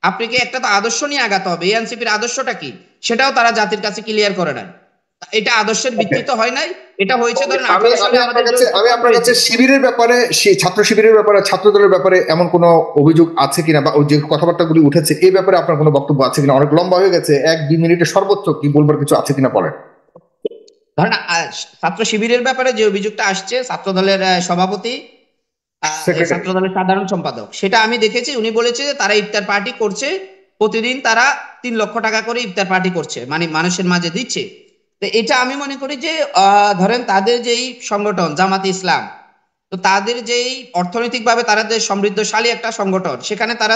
আপনাকে একটা তো আদর্শ নিয়ে আগাতে হবে, এনসিপির আদর্শটা কি সেটাও তারা জাতির কাছে ক্লিয়ার করে নাই। এটা আদর্শের
ওকে।
ভিত্তিতে হয় নাই, এটা হয়েছে
ওকে,
ধরেন
আমি
18 সালে
আমি আপনার
আমাদের
কাছে আমি আপনার কাছে
হয়েছে।
শিবিরের ব্যাপারে, ছাত্র শিবিরের ব্যাপারে, ছাত্র দলের ব্যাপারে এমন কোনো অভিযোগ আছে কিনা, বা ওই যে কথাবার্তাগুলি উঠেছে এই ব্যাপারে আপনার কোনো বক্তব্য আছে কিনা? অনেক লম্বা হয়ে গেছে, 1-2 মিনিটে সর্বোচ্চ কি বলবার কিছু আছে কিনা বলেন।
ধরেন ছাত্র শিবিরের ব্যাপারে যে অভিযোগটা আসছে, ছাত্র দলের সভাপতি
সেক্রেটারি।
ছাত্র দলের সাধারণ সম্পাদক, সেটা আমি দেখেছি, উনি বলেছে যে তারা ইফতার পার্টি করছে, প্রতিদিন তারা 3 লক্ষ টাকা করে ইফতার পার্টি করছে, মানে মানুষের মাঝে দিচ্ছে। তো এটা আমি মনে করি যে ধরেন তাদের যেই সংগঠন জামাতে ইসলাম, তো তাদের যেই অর্থনৈতিকভাবে তারা যে সমৃদ্ধশালী একটা সংগঠন, সেখানে তারা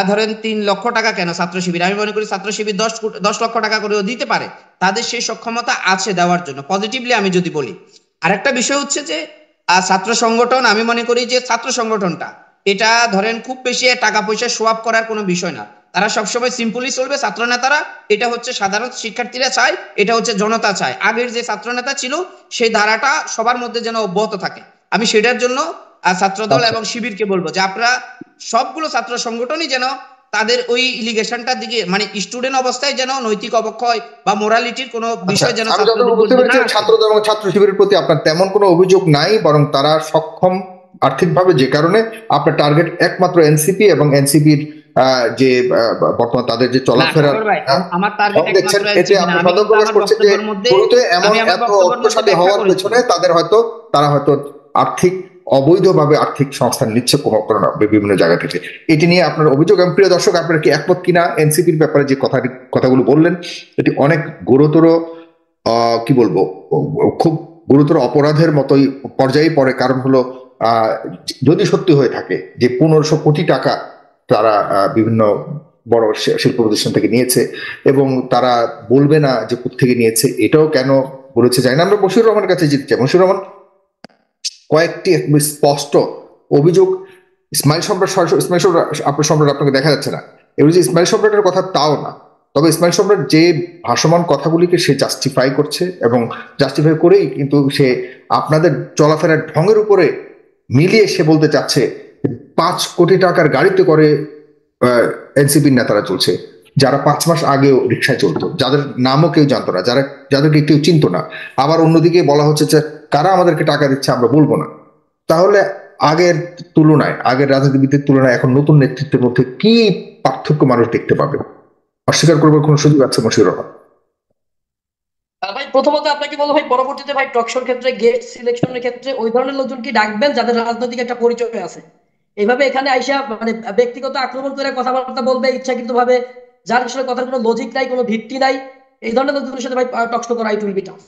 ধরেন 3 লক্ষ টাকা কেন ছাত্র শিবির, আমি মনে করি ছাত্র শিবির 10 লক্ষ টাকা করেও দিতে পারে, তাদের সেই সক্ষমতা আছে দেওয়ার জন্য, পজিটিভলি আমি যদি বলি। আরেকটা বিষয় হচ্ছে যে ছাত্র সংগঠন, আমি মনে করি যে ছাত্র সংগঠনটা এটা ধরেন খুব বেশি টাকা পয়সা শো আপ করার কোনো বিষয় না, তারা সবসময় সিম্পলি চলবে ছাত্র নেতারা। এটা হচ্ছে সাধারণ শিক্ষার্থীরা চায়, এটা হচ্ছে জনতা চায়, আগের যে ছাত্র নেতা ছিল সেই ধারাটা সবার মধ্যে যেন অব্যাহত থাকে। আমি সেটার জন্য ছাত্রদল
আচ্ছা
এবং শিবিরকে বলবো যে আপনারা সবগুলো ছাত্র সংগঠনই যেন তাদের ওই ইলিগেশনটার দিকে, মানে স্টুডেন্ট অবস্থায় যেন নৈতিক অবক্ষয় বা মোরালিটির কোনো
আচ্ছা,
বিষয় যেন
আমি যতটুকু
ছাত্রদের
বুঝতে
মধ্যে না
পেরেছি
আসে।
ছাত্রদল এবং ছাত্র শিবিরের প্রতি আপনার তেমন কোনো অভিযোগ নাই, বরং তারা সক্ষম আর্থিকভাবে, যে কারণে আপনার টার্গেট একমাত্র এনসিপি এবং এনসিপির যে বর্তমান তাদের যে
না
চলাফেরার
সাগর ভাই, আমার
ঢং
টার্গেট
দেখছেন,
একমাত্র
এতে
এনসিপি না।
আপনি
আমি
সন্দেহ
কিন্তু
প্রকাশ
আমার
করছেন যে
বক্তব্যের মধ্যে
শুরুতে এমন
আমি আমার
এত
বক্তব্যের মধ্যে
অর্থশালী
ব্যাখ্যা
হওয়ার
করেছি।
পেছনে তারা হয়তো আর্থিক, অবৈধভাবে আর্থিক সংস্থান নিচ্ছে কোনো না বিভিন্ন জায়গা থেকে। এটি নিয়ে আপনার অভিযোগ, এবং প্রিয় দর্শক আপনারা কি একমত কিনা এনসিপির ব্যাপারে যে কথাগুলো বললেন, এটি অনেক গুরুতর, কি বলবো, খুব গুরুতর অপরাধের মতোই পর্যায়ে পড়ে। কারণ হলো আহ, যদি সত্যি হয়ে থাকে যে 1500 কোটি টাকা তারা বিভিন্ন বড় শিল্প প্রতিষ্ঠান থেকে নিয়েছে, এবং তারা বলবে না যে কোত্থেকে নিয়েছে, এটাও কেন বলেছে জানি না। আমরা বশির রহমানের কাছে যেতে চাই। বশির রহমান, কয়েকটি একদম স্পষ্ট অভিযোগ। ইসমাইল সম্রাট আপনাকে দেখা যাচ্ছে না, এবার যে ইসমাইল সম্রাটের কথা তাও না, তবে ইসমাইল সম্রাট যে ভাসমান কথাগুলিকে সে জাস্টিফাই করছে, এবং জাস্টিফাই করেই কিন্তু সে আপনাদের চলাফেরার ঢঙের উপরে মিলিয়ে সে বলতে চাচ্ছে 5 কোটি টাকার গাড়িতে করে এনসিপির নেতারা চলছে, যারা 5 মাস আগেও রিক্সায় চলতো, যাদের নামও কেউ জানতো না, যাদেরকে কেউ চিনতো না। আবার অন্যদিকে বলা হচ্ছে যে কারা আমাদেরকে টাকা দিচ্ছে আমরা বলবো না। তাহলে আগের তুলনায়, আগের রাজনীতিবিদদের তুলনায় এখন নতুন নেতৃত্বের মধ্যে কি পার্থক্য মানুষ দেখতে পাবে? অস্বীকার করবার কোনো সুযোগ আছে মশিউর রহমান?
ভাই প্রথমত আপনাকে বলবো ভাই, পরবর্তীতে ভাই টকশোর ক্ষেত্রে, গেস্ট সিলেকশনের ক্ষেত্রে ওই ধরনের লোকজনকে ডাকবেন যাদের রাজনৈতিক একটা পরিচয় আছে। এইভাবে এখানে আইসা মানে ব্যক্তিগত আক্রমণ করে কথাবার্তা বলবে ইচ্ছাকৃত ভাবে, যার আসলে কথার কোনো লজিক নাই, কোনো ভিত্তি নাই, এই ধরনের লোকজনের সাথে ভাই টকশো করা ইট উইল বি টাফ।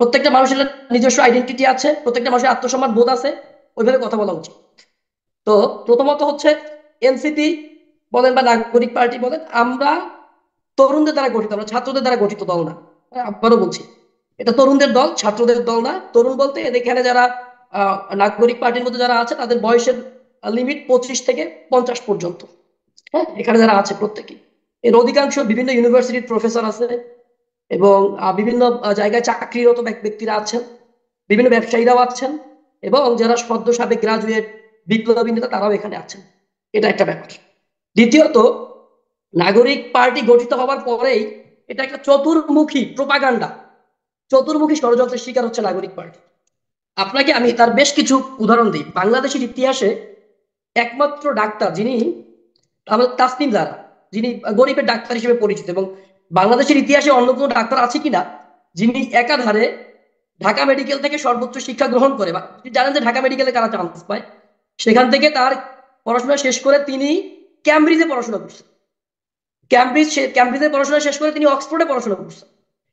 প্রত্যেকটা মানুষের নিজস্ব আইডেন্টিটি আছে, প্রত্যেকটা মানুষের আত্মসম্মান বোধ আছে, ওইভাবে কথা বলা উচিত। তো প্রথমত হচ্ছে এনসিপি বলেন বা নাগরিক পার্টি বলেন, আমরা তরুণদের দ্বারা গঠিত, আমরা ছাত্রদের দ্বারা গঠিত দল না। আবারও বলছি, এটা তরুণদের দল, ছাত্রদের দল না। তরুণ বলতে এখানে যারা নাগরিক পার্টির মধ্যে যারা আছে তাদের বয়সের লিমিট 25 থেকে 50 পর্যন্ত। হ্যাঁ, এখানে যারা আছে প্রত্যেকেই, এর অধিকাংশ বিভিন্ন ইউনিভার্সিটির প্রফেসর আছে, এবং বিভিন্ন জায়গায় চাকরিরত ব্যক্তিরা আছেন, বিভিন্ন ব্যবসায়ীরাও আছেন, এবং যারা সদ্য সাবেক গ্রাজুয়েট বিপ্লবী নেতা তারাও এখানে আছেন। এটা একটা ব্যাপার। দ্বিতীয়ত, নাগরিক পার্টি গঠিত হওয়ার পরেই এটা একটা চতুর্মুখী প্রোপাগান্ডা, চতুর্মুখী ষড়যন্ত্রের শিকার হচ্ছে নাগরিক পার্টি। আপনাকে আমি তার বেশ কিছু উদাহরণ দিই। বাংলাদেশের ইতিহাসে একমাত্র ডাক্তার যিনি, আমাদের তাসনিম জারা, যিনি গরিবের ডাক্তার হিসেবে পরিচিত, এবং বাংলাদেশের ইতিহাসে অন্য কোনো ডাক্তার আছে কিনা যিনি একাধারে ঢাকা মেডিকেল থেকে সর্বোচ্চ শিক্ষা গ্রহণ করে, বা জানেন যে ঢাকা মেডিকেলে কারা চান্স পায়, সেখান থেকে তার পড়াশোনা শেষ করে তিনি ক্যামব্রিজে পড়াশোনা করছেন, ক্যামব্রিজে পড়াশোনা শেষ করে তিনি অক্সফোর্ডে পড়াশোনা করছেন।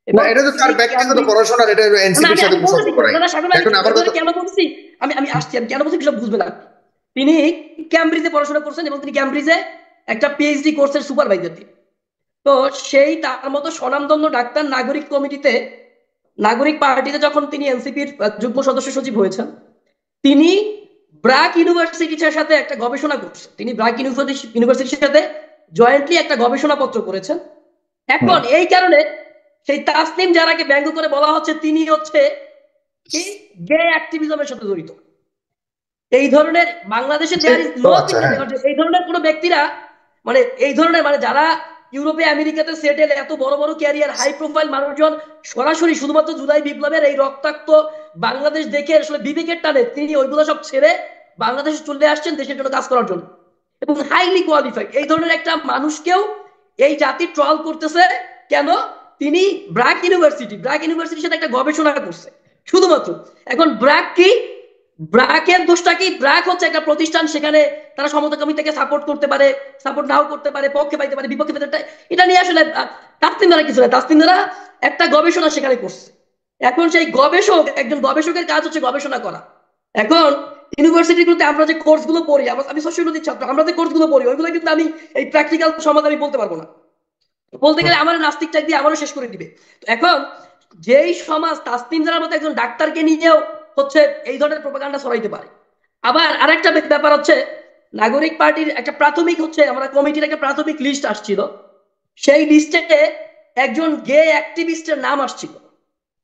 না, এটা তো তার ব্যক্তিগত পড়াশোনা, এটা এনসিপির সাথে কোনো সম্পর্ক নাই। এখন আবার
কেন বলছি, আমি আসছি, আমি কেন বলছি সব বুঝবেন আপনি। তিনি ক্যামব্রিজে পড়াশোনা করছেন এবং তিনি ক্যামব্রিজে একটা পিএইচডি কোর্সের সুপারভাইজার তিনি। তো সেই তার মতো স্বনামধন্য ডাক্তার নাগরিক পার্টিতে যখন তিনি এনসিপির যুগ্ম সদস্য সচিব হয়েছেন, তিনি ব্র্যাক ইউনিভার্সিটির সাথে একটা গবেষণা করছেন। তিনি ব্র্যাক ইউনিভার্সিটির সাথে জয়েন্টলি একটা গবেষণা পত্র করেছেন। এখন এই কারণে সেই তাসনিম জারাকে ব্যঙ্গ করে বলা হচ্ছে তিনি হচ্ছে কি গে অ্যাক্টিভিজমের সাথে জড়িত। এই ধরনের বাংলাদেশে এই ধরনের কোন ব্যক্তিরা মানে এই ধরনের মানে যারা ইউরোপে আমেরিকাতে সেটেল, এত বড় বড় ক্যারিয়ার, হাই প্রোফাইল মানুষজন সরাসরি শুধুমাত্র জুলাই বিপ্লবের এই রক্তাক্ত বাংলাদেশ দেখে আসলে বিবেকের টানে তিনি ওইগুলো সব ছেড়ে বাংলাদেশে চলে আসছেন দেশের জন্য কাজ করার জন্য, এবং হাইলি কোয়ালিফাইড। এই ধরনের একটা মানুষকেও এই জাতি ট্রল করতেছে কেন? তিনি ব্র্যাক ইউনিভার্সিটির সাথে একটা গবেষণা করছে শুধুমাত্র। এখন ব্র্যাক কি, ব্র্যাকের দোষটা কি? ব্র্যাক হচ্ছে একটা প্রতিষ্ঠান, সেখানে তারা সমতাকামী থেকে সাপোর্ট করতে পারে, সাপোর্ট নাও করতে পারে, পক্ষে পাইতে পারে, বিপক্ষে পাইতে পারে। এটা নিয়ে আসলে তাসনিম দ্বারা কিছু না, তাসনিম দ্বারা একটা গবেষণা সেখানে করছে। এখন সেই একজন গবেষকের কাজ হচ্ছে গবেষণা করা। এখন ইউনিভার্সিটিগুলোতে আমরা যে কোর্সগুলো পড়ি, আমি সোশিওলজির ছাত্র, আমরা যে কোর্সগুলো পড়ি ওইগুলো কিন্তু আমি এই প্র্যাকটিক্যাল সমাধান আমি বলতে পারবো না, বলতে গেলে আমার নাস্তিক টাইপ দিয়ে আমারও শেষ করে দিবে। এখন যেই সমাজ তাসনিম জারার মতো একজন ডাক্তারকে নিয়েও হচ্ছে এই ধরনের প্রোপাগান্ডা ছড়াইতে পারে। আবার আরেকটা ব্যাপার হচ্ছে, নাগরিক পার্টির একটা প্রাথমিক হচ্ছে আমরা কমিটির একটা প্রাথমিক লিস্ট আসছিল, সেই লিস্টে একজন গে অ্যাক্টিভিস্টের নাম আসছিল।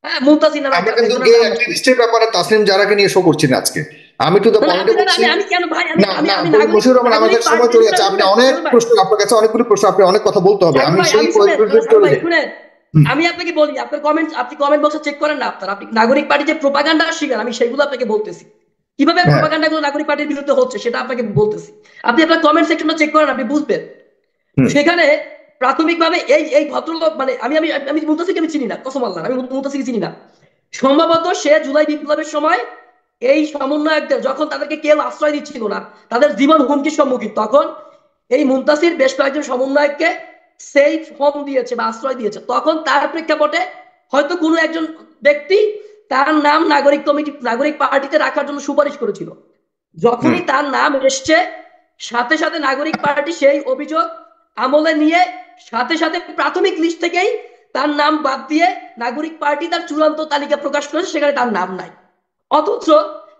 হ্যাঁ, মুনতাসির নামে
আমরা কিন্তু গে অ্যাক্টিভিস্টের ব্যাপারে তাসনিম জারাকে নিয়ে শো করছি না আজকে। আমি টু দ্য পয়েন্টে বলছি।
আমি কেন ভাই,
মশিউর রহমান, আমাদের সময় চলে যাচ্ছে। আপনি অনেক প্রশ্ন, আপনার কাছে অনেকগুলো প্রশ্ন, আপনি অনেক কথা বলতে হবে। আমি সেই
আমি আপনাকে বলি, আপনার কমেন্ট, আপনি কমেন্ট বক্সে চেক করেন না আপনি নাগরিক পার্টি যে প্রোপাগান্ডা শিখেন, আমি সেগুলো আপনাকে বলতেছি কিভাবে প্রোপাগান্ডা গুলো নাগরিক পার্টির বিরুদ্ধে হচ্ছে সেটা আপনাকে বলতেছি। আপনি আপনার কমেন্ট সেকশনটা চেক করেন, আপনি বুঝবেন। সেখানে প্রাথমিকভাবে এই ভদ্রলোক মানে আমি মুনতাসিরকে আমি চিনি না, কসম আল্লাহ আমি মুনতাসিরকে চিনি না। সম্ভবত সে জুলাই বিপ্লবের সময় এই সমন্বয়কদের যখন তাদেরকে কেউ আশ্রয় দিচ্ছিল না, তাদের জীবন হুমকির সম্মুখীন, তখন এই মুনতাসির বেশ কয়েকজন সমন্বয়ককে সেফ হোম দিয়েছে বা আশ্রয় দিয়েছে। তখন তার প্রেক্ষাপটে হয়তো কোনো একজন ব্যক্তি তার নাম নাগরিক পার্টিতে রাখার জন্য সুপারিশ করেছিল। যখনই তার নাম এসছে, সাথে সাথে নাগরিক পার্টি সেই অভিযোগ আমলে নিয়ে সাথে সাথে প্রাথমিক লিস্ট থেকেই তার নাম বাদ দিয়ে নাগরিক পার্টি তার চূড়ান্ত তালিকা প্রকাশ করেছে, সেখানে তার নাম নাই। অথচ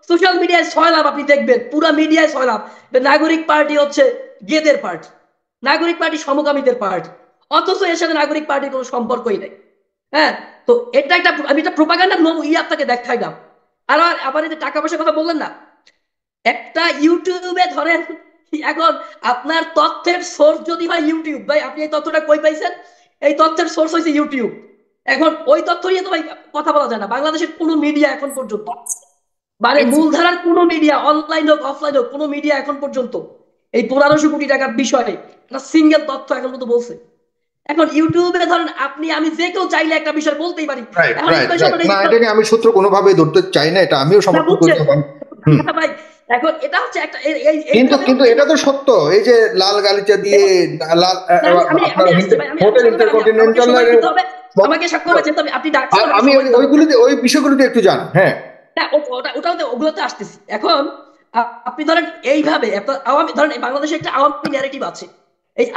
সোশ্যাল মিডিয়ায় ছয়লাভ, আপনি দেখবেন পুরো মিডিয়ায় ছয়লাভ, নাগরিক পার্টি হচ্ছে গেদের পার্টি, নাগরিক পার্টি সমকামীদের পার্টি, অথচ এর সাথে নাগরিক পার্টির কোনো সম্পর্কই নেই। হ্যাঁ, তো এটা একটা আমি একটা প্রোপাগান্ডার আপনাকে দেখাইলাম। আর আবার এই যে টাকা পয়সার কথা বললেন না, একটা ইউটিউবে ধরেন, এখন আপনার তথ্যের সোর্স যদি হয় ইউটিউব, ভাই আপনি এই তথ্যটা কই পাইছেন? এই তথ্যের সোর্স হয়েছে ইউটিউব। এখন ওই তথ্য নিয়ে তো ভাই কথা বলা যায় না। বাংলাদেশের কোনো মিডিয়া এখন পর্যন্ত, মানে মূলধারার কোনো মিডিয়া, অনলাইন হোক অফলাইন হোক, কোনো মিডিয়া এখন পর্যন্ত এই 1500 কোটি টাকার বিষয়ে একটা সিঙ্গেল তথ্য এখন পর্যন্ত বলছে। এখন ইউটিউবে ধরেন আপনি আমি যে কেউ চাইলে একটা বিষয় বলতেই পারি।
আমি সূত্র কোনোভাবে ধরতে চাই না, এটা আমিও সমর্থন করতে পারি।
ভাই এখন এটা হচ্ছে একটা
কিন্তু এটা তো সত্য। এই যে লাল গালিচা দিয়ে লাল হোটেল ইন্টারকন্টিনেন্টাল,
আমাকে সাক্ষ্য রাখছেন, তবে আপনি
আমি ওই বিষয়গুলোতে একটু জানি। হ্যাঁ,
ওগুলোতে আসতেছি। এখন আপনি ধরেন এইভাবে আওয়ামী, ধরেন বাংলাদেশে একটা আওয়ামী ন্যারেটিভ আছে। এই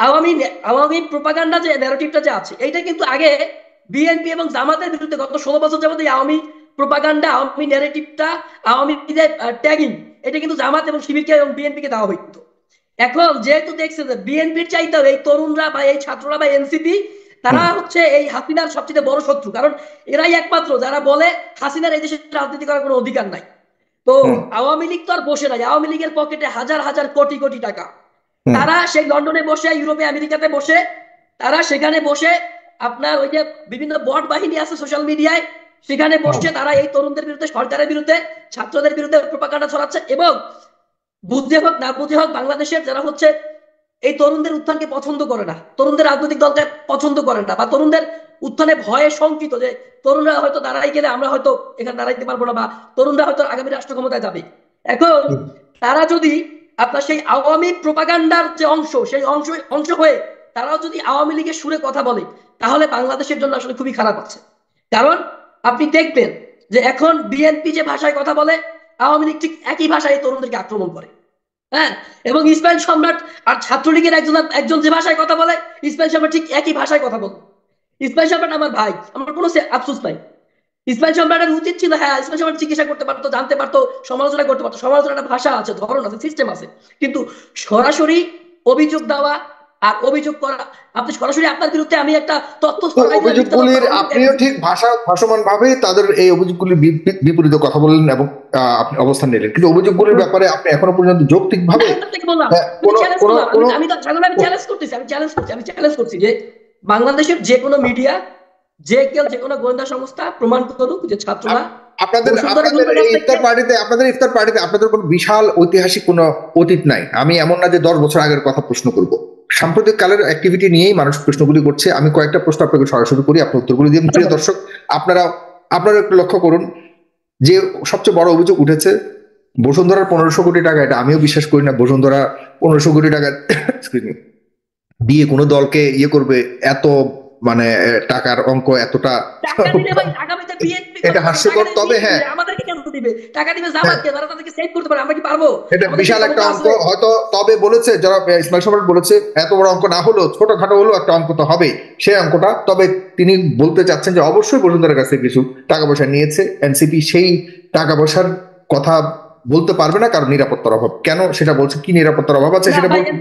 আওয়ামী প্রোপাগান্ডা যে ন্যারেটিভটা যে আছে, এইটা কিন্তু আগে বিএনপি এবং জামাতের বিরুদ্ধে গত 16 বছর যাবত এই আওয়ামী প্রোপাগান্ডা, আওয়ামী ন্যারেটিভটা, আওয়ামী ট্যাগিং, এটা কিন্তু জামাত এবং শিবিরকে এবং বিএনপিকে দেওয়া হইতো। এখন যেহেতু দেখছে যে বিএনপির চাইতেও এই তরুণরা বা এই ছাত্ররা বা এনসিপি, তারা হচ্ছে এই হাসিনার সবচেয়ে বড় শত্রু, কারণ এরাই একমাত্র যারা বলে হাসিনার এই দেশে রাজনীতি করার কোনো অধিকার নাই। তো আওয়ামী লীগ তো আর বসে নাই, আওয়ামী লীগের পকেটে হাজার হাজার কোটি কোটি টাকা। তারা সেই লন্ডনে বসে, ইউরোপে আমেরিকাতে বসে, তারা সেখানে বসে আপনার ওই যে বিভিন্ন বট বাহিনী আছে সোশ্যাল মিডিয়ায়, সেখানে বসে তারা এই তরুণদের বিরুদ্ধে, সরকারের বিরুদ্ধে, ছাত্রদের বিরুদ্ধে প্রোপাগান্ডা ছড়াচ্ছে। এবং বুঝে হোক না বুঝে হোক, বাংলাদেশের যারা হচ্ছে এই তরুণদের উত্থানকে পছন্দ করে না, তরুণদের রাজনৈতিক দলকে পছন্দ করে না, বা তরুণদের উত্থানে ভয়ে শঙ্কিত যে তরুণরা হয়তো দাঁড়াই গেলে আমরা হয়তো এখানে দাঁড়াইতে পারবো না, বা তরুণরা হয়তো আগামী রাষ্ট্র ক্ষমতায় যাবে। এখন তারা যদি আপনার সেই আওয়ামী প্রোপাগান্ডার যে অংশ, সেই অংশ হয়ে তারাও যদি আওয়ামী লীগের সুরে কথা বলে, তাহলে বাংলাদেশের জন্য আসলে খুবই খারাপ আছে। কারণ আপনি দেখবেন যে এখন বিএনপি যে ভাষায় কথা বলে, আওয়ামী লীগ ঠিক একই ভাষায় তরুণদেরকে আক্রমণ করে। হ্যাঁ, এবং ইসমাইল সম্রাট আর ছাত্রলীগের একজন যে ভাষায় কথা বলে, ইসমাইল সম্রাট ঠিক একই ভাষায় কথা বলে। ইসমাইল সম্রাট আমার ভাই, আমার কোনো আফসোস নাই। ইসমাইল সম্রাটের উচিত ছিল, হ্যাঁ ইসমাইল সম্রাট চিকিৎসা করতে পারতো, জানতে পারতো, সমালোচনা করতে পারতো। সমালোচনার একটা ভাষা আছে, ধরন আছে, সিস্টেম আছে। কিন্তু সরাসরি অভিযোগ দেওয়া আর অভিযোগ করা, আপনি সরাসরি আপনার বিরুদ্ধে আমি একটা তথ্য ছড়াই দিলাম, মিথ্যা তথ্য,
অভিযোগগুলির আপনিও ঠিক ভাসমান ভাবে তাদের এই অভিযোগগুলির বিপরীতে কথা বললেন এবং আপনি অবস্থান নিলেন, কিন্তু অভিযোগগুলির ব্যাপারে আপনি এখনো পর্যন্ত যৌক্তিক ভাবে
বললাম, আমি চ্যালেঞ্জ করতেছি, আমি চ্যালেঞ্জ করছি যে বাংলাদেশের যে কোনো মিডিয়া, যে কেউ, যে কোনো গোয়েন্দা সংস্থা প্রমাণ করুক যে ছাত্ররা
আপনাদের ইফতার পার্টিতে আপনাদের কোনো বিশাল ঐতিহাসিক কোনো অতীত নাই। আমি এমন না যে 10 বছর আগের কথা প্রশ্ন করব, সাম্প্রতিক কালের অ্যাক্টিভিটি নিয়েই মানুষ প্রশ্নগুলি করছে। আমি কয়েকটা প্রশ্ন আপনাকে সরাসরি করি, আপনি উত্তরগুলি দিন। প্রিয় দর্শক, আপনারা একটু লক্ষ্য করুন যে সবচেয়ে বড় অভিযোগ উঠেছে বসুন্ধরার 1500 কোটি টাকা। এটা আমিও বিশ্বাস করি না বসুন্ধরা 1500 কোটি টাকা দিয়ে কোনো দলকে ইয়ে করবে, এত মানে টাকার অঙ্ক এতটা, এটা হাস্যকর। তবে হ্যাঁ, এটা বিশাল একটা অঙ্ক হয়তো। তবে বলেছে যারা, ইসমাইল সম্রাট বলেছে এত বড় অঙ্ক না হলেও ছোটখাটো হলেও একটা অঙ্ক তো হবে, সেই অঙ্কটা। তবে তিনি বলতে চাচ্ছেন যে অবশ্যই বসুন্ধরার কাছে কিছু টাকা পয়সা নিয়েছে এনসিপি, সেই টাকা পয়সার কথা বলতে পারবে না কারণ নিরাপত্তার অভাব। কেন সেটা বলছে, কি নিরাপত্তার অভাব আছে সেটা বলছে।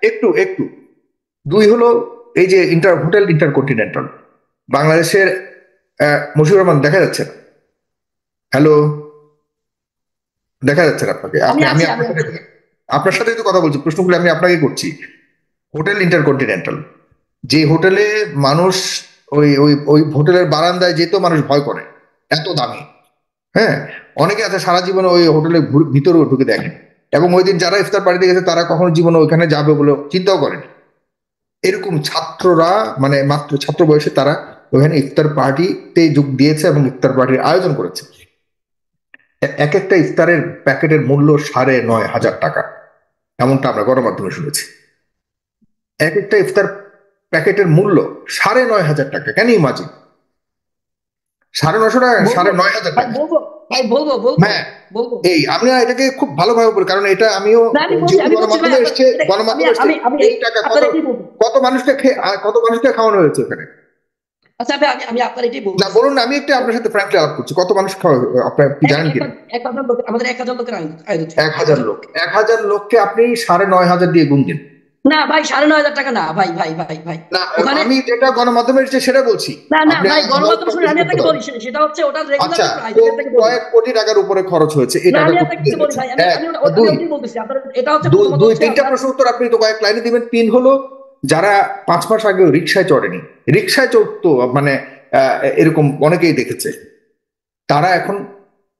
একটু একটু 2 হলো এই যে হোটেল ইন্টারকন্টিনেন্টাল বাংলাদেশের, মশিউর রহমান দেখা যাচ্ছে? হ্যালো, দেখা যাচ্ছে আপনাকে? আমি আপনার সাথে তো কথা বলছি, প্রশ্নগুলো আমি আপনাকে করছি। হোটেল ইন্টারকন্টিনেন্টাল, যে হোটেলে মানুষ ওই ওই ওই হোটেলের বারান্দায় যেতেও মানুষ ভয় করে, এত দামি। হ্যাঁ, অনেকে আছে সারা জীবনে ওই হোটেলের ভিতরেও ঢুকে দেখেন, এবং ওই দিন যারা ইফতার পার্টিতে গেছে তারা কখনো জীবনে ওইখানে যাবে বলে চিন্তাও করেন। এরকম ছাত্ররা, মানে মাত্র ছাত্র বয়সে তারা ওখানে ইফতার পার্টিতে যোগ দিয়েছে এবং ইফতার পার্টির আয়োজন করেছে। এক একটা ইফতারের প্যাকেটের মূল্য 9,500 টাকা, এমনটা আমরা গণমাধ্যমে শুনেছি। এক একটা ইফতার প্যাকেটের মূল্য 9,500 টাকা। কেন ইমাজিন, 950 টাকা, 9,500 টাকা। হ্যাঁ, এই আমি এটাকে খুব ভালোভাবে বলি, কারণ এটা আমিও গণমাধ্যমে এসছে, এই টাকা কত মানুষকে খাওয়ানো হয়েছে ওখানে।
আচ্ছা আমি আপনার এটাই বলবো।
না বলুন না, আমি একটু আপনার সাথে ফ্র্যাঙ্কলি আলাপ করছি। কত মানুষ আপনার জানেন কি?
1000 লোক, আমাদের 1000 লোকের আয়োজন।
1000 লোক, 1000 লোককে আপনি 9,500 দিয়ে গুণ দিন।
না ভাই, 9,500 টাকা না ভাই।
না, আমি যেটা গণমাধ্যমে এসেছে সেটা বলছি।
না ভাই, গণমাধ্যম শুনে আমি আপনাকে বলি, সেটা হচ্ছে ওটা রেগুলার প্রাইস,
কয়েক কোটি টাকার উপরে খরচ হয়েছে এটা।
আমি আপনাকে বলি ভাই, আমি ওটাই বলতেছি। আপনার এটা হচ্ছে
2-3টা প্রশ্ন উত্তর আপনি তো কয়েক লাইনে দিবেন। 3 হলো যারা 5 মাস আগে রিকশায় চড়েনি, রিকশায় চড়তো, মানে এরকম অনেকেই দেখেছে, তারা এখন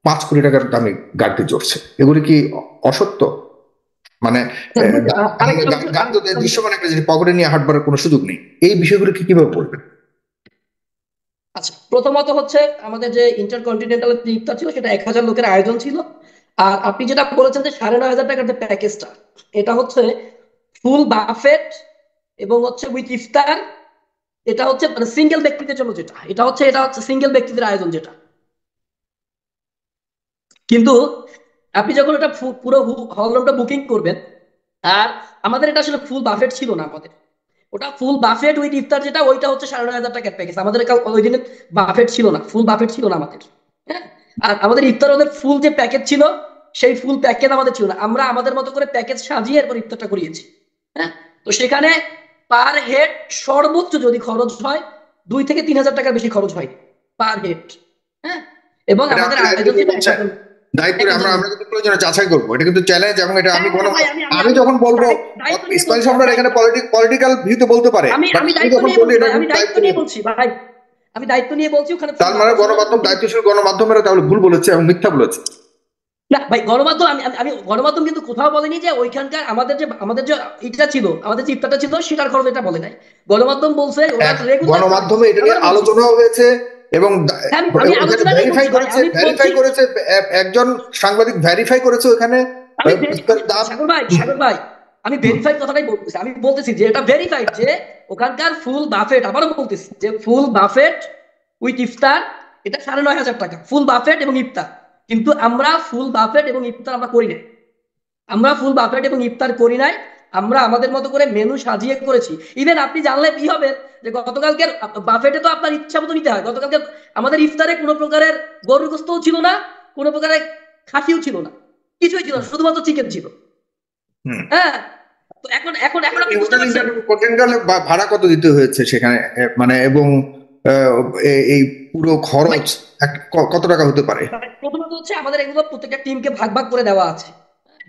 5 কোটি টাকার দামে গাড়িতে চড়ছে। এগুলি কি অসত্য? মানে দৃশ্যমান একটা জিনিস পকেটে নিয়ে হাঁটবার কোনো সুযোগ নেই। এই বিষয়গুলো কি কিভাবে বলবেন?
আচ্ছা, প্রথমত হচ্ছে আমাদের যে ইন্টারকন্টিনেন্টাল ইফতার ছিল সেটা 1000 লোকের আয়োজন ছিল। আর আপনি যেটা বলেছেন যে 9,500 টাকার যে প্যাকেজটা, এটা হচ্ছে ফুল বাফেট এবং হচ্ছে উইথ ইফতার। এটা হচ্ছে মানে সিঙ্গেল ব্যক্তিদের জন্য, যেটা এটা হচ্ছে সিঙ্গেল ব্যক্তিদের আয়োজন যেটা। কিন্তু আপনি যখন এটা পুরো হল রুমটা বুকিং করবেন, আর আমাদের এটা আসলে ফুল বাফেট ছিল না, আমাদের ওটা ফুল বাফেট উইথ ইফতার যেটা, ওইটা হচ্ছে 9,500 টাকার প্যাকেজ। আমাদের ওই দিনে বাফেট ছিল না, ফুল বাফেট ছিল না আমাদের। হ্যাঁ, আর আমাদের ইফতার ওদের ফুল যে প্যাকেজ ছিল, সেই ফুল প্যাকেজ আমাদের ছিল না। আমরা আমাদের মতো করে প্যাকেজ সাজিয়ে এরপর ইফতারটা করিয়েছি। হ্যাঁ, তো সেখানে পার হেড সর্বোচ্চ যদি খরচ হয় 2 থেকে 3,000 টাকার বেশি খরচ হয় পার হেড। হ্যাঁ, এবং আমাদের আয়োজন
দায়িত্ব আমরা কিন্তু প্রয়োজনে যাচাই করবো, এটা কিন্তু চ্যালেঞ্জ। এবং এটা আমি যখন বলবো, ইসমাইল সম্রাট এখানে পলিটিক্যাল ভিউতে বলতে পারে,
আমি দায়িত্ব নিয়ে বলছি ভাই, আমি দায়িত্ব নিয়ে বলছি। ওখানে
তার মানে গণমাধ্যম, দায়িত্বশীল গণমাধ্যমেরা তাহলে ভুল বলেছে এবং মিথ্যা বলেছে।
না ভাই, গণমাধ্যম আমি গণমাধ্যম কিন্তু কোথাও বলেনি যে ওইখানকার আমাদের যে এটা ছিল, আমাদের যে ইফতারটা ছিল সেটার খরচ এটা বলে নাই। গণমাধ্যম বলছে
গণমাধ্যমে এটা নিয়ে আলোচনা হয়েছে এবং ভেরিফাই করেছে একজন সাংবাদিক, ভেরিফাই করেছে ওখানে।
সাগর ভাই, আমি ভেরিফাইড কথাটাই বলতেছি। আমি বলতেছি যে এটা ভেরিফাইড, যে ওখানকার ফুল বাফেট, আবারও বলতেছি যে ফুল বাফেট উইথ ইফতার, এটা 9,500 টাকা ফুল বাফেট এবং ইফতার। কিন্তু আমরা ফুল বাফেট এবং ইফতার আমরা করি নাই। আমরা ফুল বাফেট এবং ইফতার করি নাই, আমরা আমাদের মতো করে মেনু সাজিয়ে করেছি। ইভেন আপনি জানলে কি হবে যে গতকালকের বাফেটে তো আপনার ইচ্ছা মতো নিতে হয়, গতকালকে আমাদের ইফতারে কোনো প্রকারের গরুর গোস্তও ছিল না, কোনো প্রকারের খাসিও ছিল না, কিছুই ছিল না, শুধুমাত্র চিকেন ছিল।
হুম।
হ্যাঁ, তো এখন এখন এখন আপনি বুঝতে পারছেন
হোটেল গেলে ভাড়া কত দিতে হয়েছে সেখানে, মানে এবং এই পুরো
ভাই।
খরচ কত টাকা হতে পারে?
প্রথমত হচ্ছে আমাদের এগুলো প্রত্যেকটা টিমকে ভাগ ভাগ করে দেওয়া আছে।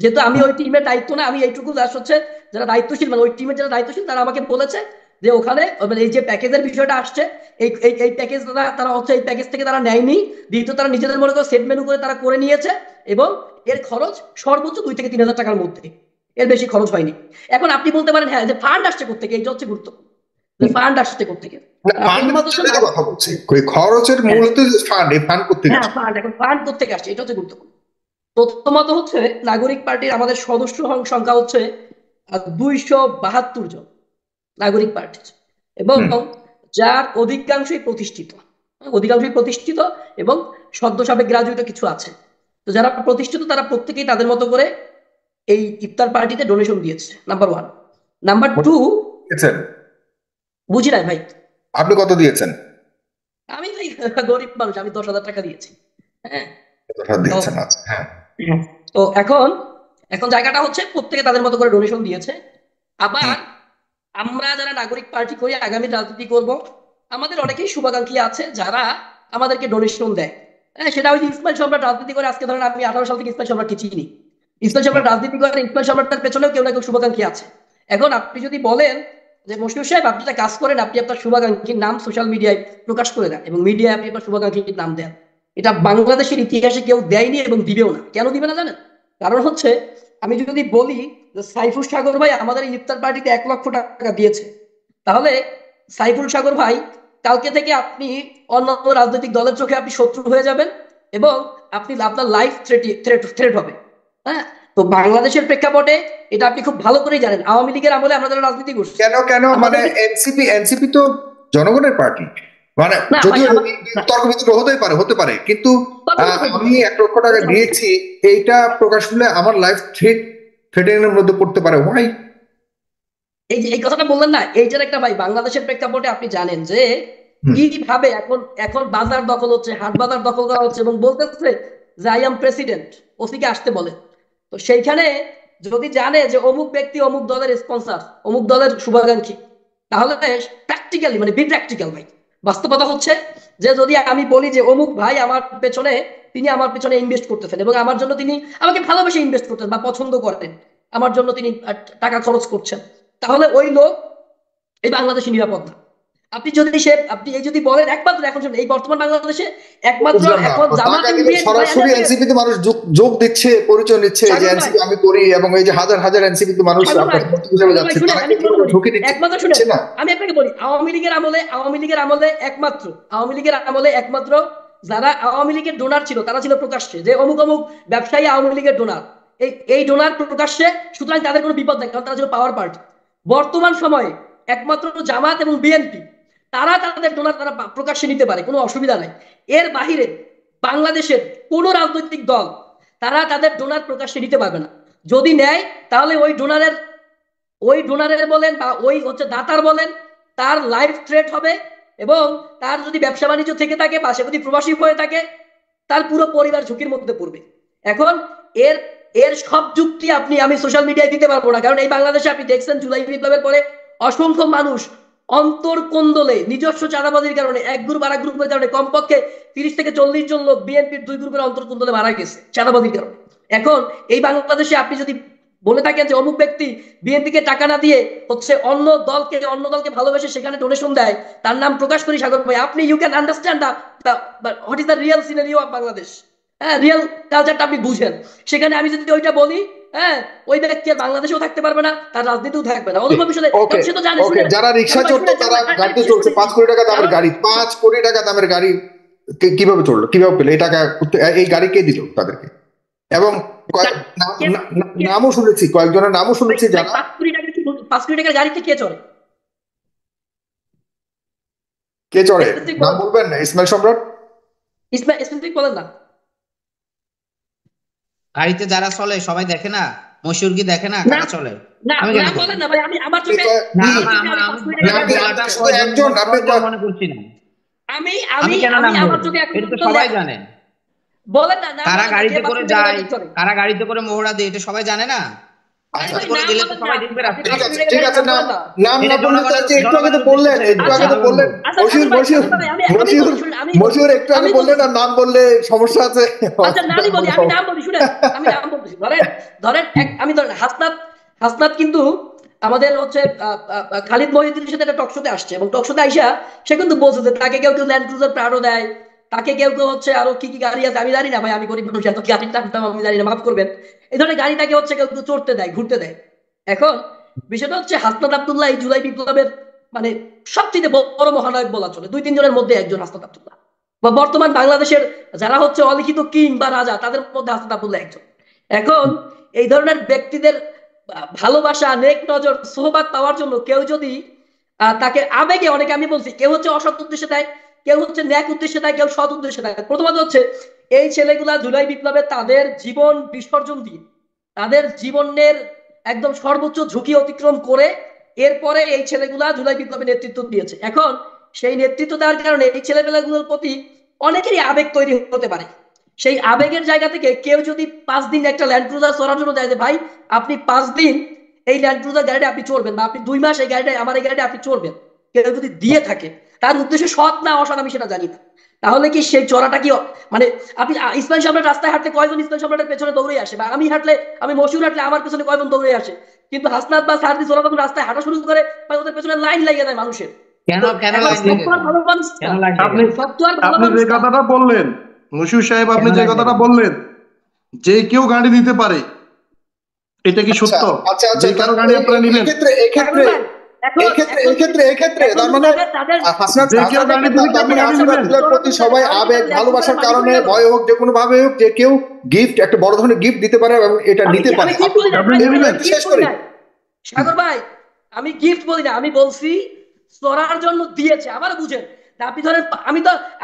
যেহেতু আমি ওই টিমের দায়িত্ব না, আমি এইটুকু জাস্ট হচ্ছে যারা দায়িত্বশীল, মানে ওই টিমের যারা দায়িত্বশীল তারা আমাকে বলেছে যে ওখানে মানে এই যে প্যাকেজের বিষয়টা আসছে, এই প্যাকেজ তারা হচ্ছে এই প্যাকেজ থেকে তারা নেয়নি, দ্বিতীয় তারা নিজেদের মনে করে সেট মেনু করে তারা করে নিয়েছে, এবং এর খরচ সর্বোচ্চ 2 থেকে 3 হাজার টাকার মধ্যে, এর বেশি খরচ হয়নি। এখন আপনি বলতে পারেন হ্যাঁ যে ফান্ড আসছে কোথেকে, এইটা হচ্ছে গুরুত্বপূর্ণ, যে ফান্ড আসছে কোথেকে। প্রথমত হচ্ছে
কথা বলছি, খরচের মূল হচ্ছে ফান্ড, এই ফান্ড করতে
হ্যাঁ ফান্ড, এখন ফান্ড কোথেকে আসছে এটা হচ্ছে গুরুত্বপূর্ণ। প্রথমত হচ্ছে নাগরিক পার্টির আমাদের সদস্য সংখ্যা হচ্ছে 272 জন নাগরিক পার্টির, এবং যার অধিকাংশই প্রতিষ্ঠিত, অধিকাংশই প্রতিষ্ঠিত এবং সদ্য সাবেক গ্রাজুয়েটও কিছু আছে। তো যারা প্রতিষ্ঠিত তারা প্রত্যেকেই তাদের মতো করে এই ইফতার পার্টিতে ডোনেশন দিয়েছে, নাম্বার 1। নাম্বার 2, বুঝি নাই ভাই।
আপনি কত দিয়েছেন?
আমি ভাই গরিব মানুষ, আমি 10,000 টাকা দিয়েছি। হ্যাঁ,
দিয়েছেন, আচ্ছা, হ্যাঁ।
তো এখন এখন জায়গাটা হচ্ছে প্রত্যেকে তাদের মতো করে ডোনেশন দিয়েছে। আবার আমরা যারা নাগরিক পার্টি করি, আগামী রাজনীতি করব, আমাদের অনেকেই শুভাকাঙ্ক্ষী আছে যারা আমাদেরকে ডোনেশন দেয়। হ্যাঁ, সেটা ওই যে ইসমাইল সম্রাট রাজনীতি করে, আজকে ধরেন আমি 18 সাল থেকে ইসমাইল সম্রাটকে চিনি, ইসমাইল সম্রাট রাজনীতি করে, ইসমাইল সম্রাটের পেছনেও কেউ না কেউ শুভাকাঙ্ক্ষী আছে। এখন আপনি যদি বলেন যে মশিউর সাহেব আপনি একটা কাজ করেন, আপনি আপনার শুভাকাঙ্ক্ষীর নাম সোশ্যাল মিডিয়ায় প্রকাশ করে দেন এবং মিডিয়ায় আপনি আপনার শুভাকাঙ্ক্ষীর নাম দেন, এটা বাংলাদেশের ইতিহাসে কেউ দেয়নি এবং দিবেও না। কেন দিবে না জানেন? কারণ হচ্ছে আমি যদি বলি যে সাইফুল সাগর ভাই আমাদের ইফতার পার্টিতে 1 লক্ষ টাকা দিয়েছে, তাহলে সাইফুল সাগর ভাই কালকে থেকে আপনি অন্যান্য রাজনৈতিক দলের চোখে আপনি শত্রু হয়ে যাবেন এবং আপনি আপনার লাইফ থ্রেট হবে। হ্যাঁ, তো বাংলাদেশের প্রেক্ষাপটে এটা আপনি খুব ভালো করেই জানেন, আওয়ামী লীগের আমলে আমরা যারা রাজনীতি করছি।
কেন মানে এনসিপি তো জনগণের পার্টি, মানে যদিও তর্ক বিতর্ক হতে পারে, কিন্তু আমি 1 লক্ষ টাকা দিয়েছি এইটা প্রকাশ করলে আমার লাইফ থ্রেটের মধ্যে পড়তে পারে। ওয়াই
এই কথাটা বললেন না, এইটার একটা ভাই বাংলাদেশের প্রেক্ষাপটে আপনি জানেন যে কিভাবে এখন এখন বাজার দখল হচ্ছে, হাট বাজার দখল করা হচ্ছে এবং বলতেছে যে আই এম প্রেসিডেন্ট, ওসিকে আসতে বলে। তো সেইখানে যদি জানে যে অমুক ব্যক্তি অমুক দলের স্পন্সর, অমুক দলের শুভাকাঙ্ক্ষী, তাহলে প্র্যাকটিক্যালি মানে বি প্র্যাকটিক্যাল ভাই, বাস্তবতা হচ্ছে যে যদি আমি বলি যে অমুক ভাই আমার পেছনে, তিনি আমার পেছনে ইনভেস্ট করতেছেন এবং আমার জন্য তিনি আমাকে ভালোবেসে ইনভেস্ট করতেন বা পছন্দ করেন, আমার জন্য তিনি টাকা খরচ করছেন, তাহলে ওই লোক এই বাংলাদেশে নিরাপদ না। আপনি এই যদি বলেন একমাত্র, এখন এই বর্তমান বাংলাদেশে একমাত্র এখন জামাত
সরাসরি এনসিপি তে মানুষ যোগ দিচ্ছে, পরিচয় নিচ্ছে যে এনসিপি আমি করি, এবং এই যে হাজার হাজার এনসিপি তে মানুষ
একমাত্র শুনে আমি আপনাকে বলি, আওয়ামী লীগের আমলে একমাত্র যারা আওয়ামী লীগের ডোনার ছিল তারা ছিল প্রকাশ্যে যে অমুক অমুক ব্যবসায়ী আওয়ামী লীগের ডোনার, এই ডোনার প্রকাশ্যে, সুতরাং তাদের কোনো বিপদ নাই কারণ তারা ছিল পাওয়ার পার্টি। বর্তমান সময়ে একমাত্র জামাত এবং বিএনপি তারা তাদের ডোনার তারা প্রকাশ্যে নিতে পারে, কোনো অসুবিধা নাই। এর বাহিরে বাংলাদেশের কোন রাজনৈতিক দল তারা তাদের ডোনার প্রকাশ্যে নিতে পারবে না। যদি নেয় তাহলে ওই ডোনারের বলেন বা ওই হচ্ছে দাতার বলেন, তার লাইফ থ্রেট হবে এবং তার যদি ব্যবসা বাণিজ্য থেকে থাকে বা সে যদি প্রবাসী হয়ে থাকে তার পুরো পরিবার ঝুঁকির মধ্যে পড়বে। এখন এর এর সব যুক্তি আমি সোশ্যাল মিডিয়ায় দিতে পারবো না, কারণ এই বাংলাদেশে আপনি দেখছেন জুলাই বিপ্লবের পরে অসংখ্য মানুষ অন্তর্কোন্দলে নিজস্ব চাঁদাবাজির কারণে এক গ্রুপ আর এক গ্রুপের কারণে কমপক্ষে 30 থেকে 40 জন লোক বিএনপির 2 গ্রুপের অন্তর্কোন্দলে মারা গেছে চাঁদাবাজির কারণে। এখন এই বাংলাদেশে আপনি যদি বলে থাকেন যে অমুক ব্যক্তি বিএনপিকে টাকা না দিয়ে হচ্ছে অন্য দলকে ভালোবেসে সেখানে ডোনেশন দেয়, তার নাম প্রকাশ করি সাগর ভাই, আপনি you can understand what is the real scenario of Bangladesh. হ্যাঁ, রিয়েল কালচারটা আপনি বুঝেন। সেখানে আমি যদি ওইটা বলি, হ্যাঁ, ওই ব্যক্তি আর বাংলাদেশেও থাকতে পারবে না, তার রাজনীতিও থাকবে না। সে তো জানে
যারা রিক্সা চড়তো তারা গাড়িতে চলছে 5 কোটি টাকা দামের গাড়ি, 5 কোটি টাকা দামের গাড়ি কিভাবে চললো, কিভাবে পেলো এই টাকা? এই গাড়ি কে দিল তাদেরকে? এবং নামও শুনেছি, কয়েকজনের নামও শুনেছি যারা
5 কোটি টাকার গাড়িতে কে চড়ে?
নাম বলবেন না? ইসমাইল সম্রাট,
স্পেসিফিক বলেন না।
গাড়িতে যারা চলে সবাই দেখে না? মশিউর কি দেখে না
না
কারা চলে?
না
আমি কেন
না
দেখবো?
বলেন না ভাই, আমি আমার চোখে
না
আমার চোখে আমি
আমি
5 কোটি টাকা
আমি
দিয়ে
বলাটা
দেখছি।
শুধু একজন, আপনি
প্রয়োজন মনে করছি না।
আমি
আমি
আমি
কেন
আমি
নাম
আমার
বলবো?
চোখে এখন
এটা তো
পর্যন্ত
সবাই জানে।
বলেন না, নাম
কারা
বলেন না, কে
গাড়িতে
5
করে
কোটি টাকা
যায়,
দিয়ে করে?
কারা গাড়িতে করে মহড়া দেয়, এটা সবাই জানে না?
আরে
আচ্ছা
ভাই
করে
নাম
দিলে তো
বলেন না,
সবাই
আপনি
দেখবে
আপনি
রাস্তায়।
5 কোটি টাকা
ঠিক
দিয়ে
আছে,
নাম
নাম
বলেন না।
নাম
এটা
না বললে তো এই যে একটু আগে তো
জনগণের
বললেন,
উদ্দেশ্যে
একটু আগে
আচ্ছা
তো বললেন
আচ্ছা
মশিউর
সাগর ভাই,
মশিউর
সাগর ভাই, আমি
মশিউর
বলছি, শুনুন, আমি বলছি,
মশিউর একটু আগে
আমি
বললেন
বলছি,
না, নাম বললে সমস্যা আছে।
আচ্ছা
নাম
নামই বলি,
বললে
আমি
সমস্যা।
নাম বলি, শুনেন, আমি নাম বলতেছি, ধরেন ধরেন আমি ধরেন হাসনাত, হাসনাত কিন্তু আমাদের হচ্ছে খালিদ মহিউদ্দিনের সাথে একটা টক শোতে আসছে, এবং টক শোতে আইসা সে কিন্তু বলছে যে তাকে কেউ কেউ ল্যান্ড ক্রুজার প্রাডো দেয়, তাকে কেউ কেউ হচ্ছে আরো কি কি গাড়ি আছে আমি জানি না ভাই, আমি গরিব মানুষ, এত গাড়ির নাম আমি জানি না, মাফ করবেন, এই ধরনের গাড়ি তাকে হচ্ছে কেউ কেউ চড়তে দেয়, ঘুরতে দেয়। এখন বিষয়টা হচ্ছে হাসনাত আব্দুল্লাহ এই জুলাই বিপ্লবের মানে সবচেয়ে বড় মহানায়ক বলা চলে, 2-3 জনের মধ্যে একজন হাসনাত আব্দুল্লাহ, বা বর্তমান বাংলাদেশের যারা হচ্ছে অলিখিত কিং বা রাজা তাদের মধ্যে হাসনাত আব্দুল্লাহ একজন। এখন এই ধরনের ব্যক্তিদের ভালোবাসা, নেক নজর, সোহবাত পাওয়ার জন্য কেউ যদি তাকে আবেগে, অনেকে আমি বলছি কেউ হচ্ছে অসৎ উদ্দেশ্যে দেয়, কেউ হচ্ছে ন্যাক উদ্দেশ্যে দেয়, কেউ সৎ উদ্দেশ্যে দেয়। প্রথমত হচ্ছে এই ছেলেগুলা জুলাই বিপ্লবে তাদের জীবন বিসর্জন দিয়ে, তাদের জীবনের একদম সর্বোচ্চ ঝুঁকি অতিক্রম করে এরপরে এই ছেলেগুলা জুলাই বিপ্লবে নেতৃত্ব দিয়েছে। এখন সেই নেতৃত্ব দেওয়ার কারণে এই ছেলেপেলেগুলোর প্রতি অনেকেরই আবেগ তৈরি হতে পারে। সেই আবেগের জায়গা থেকে কেউ যদি 5 দিন একটা ল্যান্ড ক্রুজার চড়ার জন্য যায় যে ভাই আপনি 5 দিন এই ল্যান্ড ক্রুজার গাড়িটা আপনি চড়বেন, বা আপনি 2 মাস এই গাড়িটা, আমার এই গাড়িটা আপনি চড়বেন, কেউ যদি দিয়ে থাকে, তার উদ্দেশ্য সৎ না অসৎ আমি সেটা জানি না, তাহলে কি সেই চড়াটা কি মানে আপনি ইসমাইল সম্রাট রাস্তায় হাঁটলে কয়জন ইসমাইল সম্রাটের পেছনে দৌড়ে আসে, বা আমি হাঁটলে, আমি মশিউর হাঁটলে আমার পেছনে কয়জন দৌড়ে আসে, কিন্তু হাসনাত বা সারদিস ওরা যখন রাস্তায় হাঁটা শুরু করে ওদের পেছনে লাইন লেগে যায় মানুষের।
কেন
তো
কেন
এখন
লাইন
সব
লেগে
তো আর
যায়?
ভালো মানুষ
কেন
না,
লাইন লেগে
আপনি
যায়?
সব তো আর ভালো
আপনি
মানুষ
যে
না।
কথাটা বললেন মুশির সাহেব, আপনি
কেন
যে
লাইন
কথাটা
লেগে যায়?
বললেন যে কেউ গাড়ি দিতে পারে, এটা কি
আচ্ছা
সত্য?
আচ্ছা আচ্ছা,
যে কারো গাড়ি আপনারা নিবেন?
এক্ষেত্রে
সাগর
এক্ষেত্রে
ভাই, এখন
এক্ষেত্রে
এখন যদি
এক্ষেত্রে এক্ষেত্রে
এখন
তার
যদি
মানে
তাদের তাদের
হাসনাত
যে কেউ গাড়ি
হাসনাতকে
দিলে কি
তার
আপনি
মানে
গাড়ি
হাসনাত
নিবেন?
আব্দুল্লাহর প্রতি সবাই
আমি
আবেগ
তাদের
ভালোবাসার
মালিক
কারণে,
হয়ে গেল।
ভয় হোক যে কোনো ভাবে হোক, যে কেউ গিফট, একটা বড় ধরনের গিফট দিতে পারে এবং এটা
আমি
নিতে পারে।
আমি গিফট বলি না
আপনি
ভাই,
নিয়ে
আমি
নিবেন?
একটু
গিফট
শেষ
বলি
করি।
না সাগর ভাই, আমি গিফট বলি না, আমি বলছি চড়ার জন্য দিয়েছে, আবার বুঝেন। তা আপনি ধরেন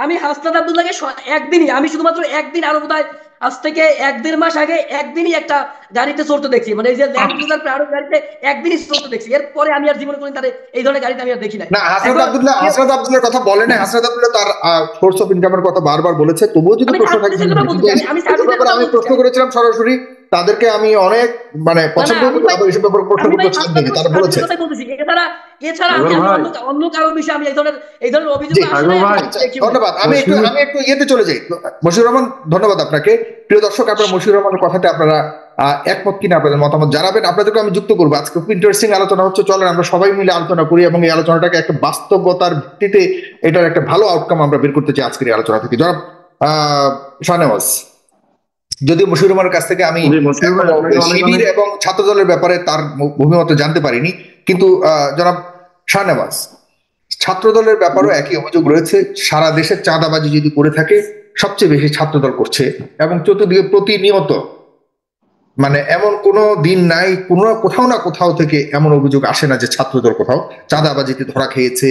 আমি হাসনাত আব্দুল্লাহকে একদিনই, আমি শুধুমাত্র একদিন, আরো বোধহয় আজ থেকে 1-1.5 মাস আগে একদিনই একটা গাড়িতে চড়তে দেখছি, মানে এই যে ল্যান্ড ক্রুজার প্রাডো গাড়িতে একদিনই চড়তে দেখছি, এরপরে আমি আর জীবনে কোনোদিন তাদের এই ধরনের গাড়িতে আমি আর দেখি নাই।
না, হাসনাত
এখন
আব্দুল্লাহ হাসনাত আব্দুল্লাহর কথা বলে না, হাসনাত আব্দুল্লাহ তার সোর্স অফ ইনকামের কথা বারবার বলেছে, তবুও যদি
আমি
প্রশ্ন থাকে,
সার্ভিসের কথা বলছি, আমি
এসব
সার্ভিসের
ব্যাপারে
কথা
আমি
বলছি।
প্রশ্ন করেছিলাম সরাসরি, তাদেরকে আমি অনেক মানে
না না
পছন্দ
আমি
করি,
ভাই,
আবার এসব ব্যাপারে প্রশ্ন
আমি ভাই
করতে চান নাকি, তারা বলেছে।
সার্ভিসের কথাই বলতেছি, এছাড়া এছাড়া আমি
সাগর
আমি
ভাই,
অন্য অন্য কারোর বিষয়ে আমি এই ধরনের অভিযোগ
জি,
আসে
সাগর
নাই, আমি
ভাই,
আচ্ছা,
দেখিও নাই।
ধন্যবাদ।
মশিউর
আমি একটু ইয়েতে চলে যাই। মশিউর রহমান, ধন্যবাদ আপনাকে। প্রিয় দর্শক, আপনারা মশিউর রহমানের কথাতে আপনারা একমত কিনা আপনাদের মতামত জানাবেন, আপনাদেরকে আমি যুক্ত করবো। আজকে খুব ইন্টারেস্টিং আলোচনা হচ্ছে, চলেন আমরা সবাই মিলে আলোচনা করি এবং এই আলোচনাটাকে একটা বাস্তবতার ভিত্তিতে এটার একটা ভালো আউটকাম আমরা বের করতে চাই আজকের এই আলোচনা থেকে। জনাব শাহনেওয়াজ, যদিও মশিউর রহমানের কাছ থেকে আমি
জি মশিউর ভাই,
এখনো
আপনাকে অনেক
শিবির
অনেক
এবং ছাত্র দলের ব্যাপারে তার অভিমত জানতে পারিনি, কিন্তু জনাব শাহনেওয়াজ, ছাত্র দলের ব্যাপারেও একই অভিযোগ রয়েছে। সারা দেশের চাঁদাবাজি যদি করে থাকে, সবচেয়ে বেশি ছাত্র দল করছে, এবং চতুর্দিকে প্রতিনিয়ত, মানে এমন কোনো দিন নাই কোথাও না কোথাও থেকে এমন অভিযোগ আসে না যে ছাত্রদল কোথাও চাঁদাবাজিতে ধরা খেয়েছে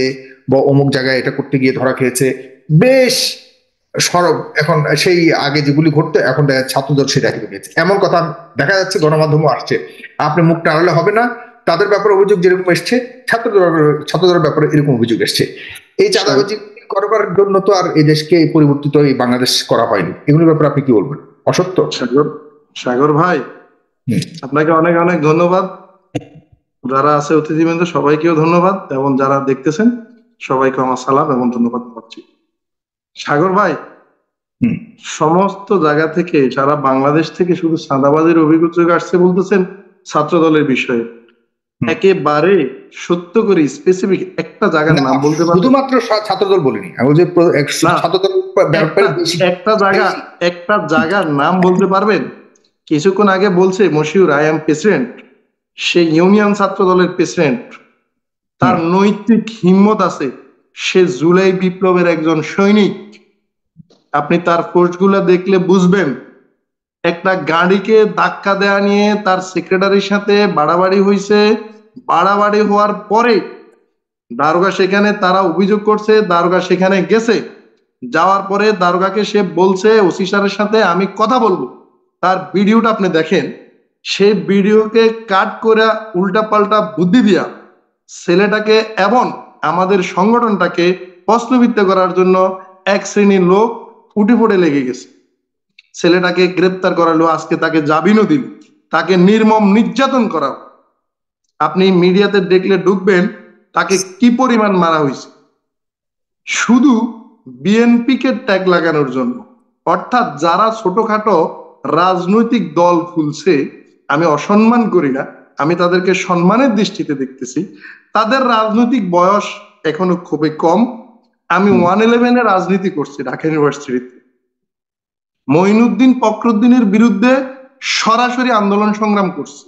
বা অমুক জায়গায় এটা করতে গিয়ে ধরা খেয়েছে। বেশ সরব, এখন সেই আগে যেগুলি ঘটতো এখন ছাত্রদল সেটা হিসেবে গেছে, এমন কথা দেখা যাচ্ছে, গণমাধ্যমও আসছে। আপনি মুখ টানালে হবে না, তাদের ব্যাপারে অভিযোগ যেরকম এসছে, ছাত্রদলের ব্যাপারে এরকম অভিযোগ এসছে। এই চাঁদাবাজি করবার জন্য তো আর এই দেশকে পরিবর্তিত এই বাংলাদেশ করা হয়নি। এগুলোর ব্যাপারে আপনি কি বলবেন? অসত্য?
সাগর, সাগর ভাই,
হুম।
আপনাকে অনেক অনেক ধন্যবাদ। যারা আছে অতিথিবৃন্দ সবাইকেও ধন্যবাদ, এবং যারা দেখতেছেন সবাইকে আমার সালাম এবং ধন্যবাদ পাচ্ছি। সাগর ভাই,
হুম।
সমস্ত জায়গা থেকে, সারা বাংলাদেশ থেকে শুধু চাঁদাবাজির অভিযোগ আসছে বলতেছেন ছাত্র দলের বিষয়ে। একেবারে সত্য করে স্পেসিফিক একটা জায়গার নাম বলতে পারবেন?
শুধুমাত্র ছাত্রদল বলিনি, আমি বলছি ছাত্রদল
একটা জায়গার নাম বলতে পারবেন? কিছুক্ষণ আগে বলছে মশিউর আই এম প্রেসিডেন্ট, সে ইউনিয়ন ছাত্র দলের প্রেসিডেন্ট, তার নৈতিক হিম্মত আছে, সে জুলাই বিপ্লবের একজন সৈনিক। আপনি তার পোস্টগুলো দেখলে বুঝবেন। একটা গাড়িকে ধাক্কা দেয়া নিয়ে তার সেক্রেটারির সাথে বাড়াবাড়ি হয়েছে, বাড়াবাড়ি হওয়ার পরে দারোগা সেখানে, তারা অভিযোগ করছে, দারোগা সেখানে গেছে, যাওয়ার পরে দারোগাকে সে বলছে ওসি স্যারের সাথে আমি কথা বলবো, তার ভিডিওটা আপনি দেখেন, সেই ভিডিওকে কাট করে উল্টাপাল্টা বুদ্ধি দিয়া ছেলেটাকে এবং আমাদের সংগঠনটাকে প্রশ্নবিদ্ধ করার জন্য এক শ্রেণীর লোক ফুটে লেগে গেছে। ছেলেটাকে গ্রেপ্তার করালো, আজকে তাকে জামিনও দিল, তাকে নির্মম নির্যাতন করা। আপনি মিডিয়াতে দেখলে ঢুকবেন তাকে কি পরিমাণ মারা হয়েছে, শুধু বিএনপিকে ট্যাগ লাগানোর জন্য। অর্থাৎ যারা ছোটখাটো রাজনৈতিক দল খুলছে, আমি অসম্মান করি না, আমি তাদেরকে সম্মানের দৃষ্টিতে দেখতেছি, তাদের রাজনৈতিক বয়স এখনো খুবই কম। আমি 111-এ রাজনীতি করছি ঢাকা ইউনিভার্সিটিতে। মঈনুদ্দিন ফখরুদ্দিনের বিরুদ্ধে সরাসরি আন্দোলন সংগ্রাম করছি,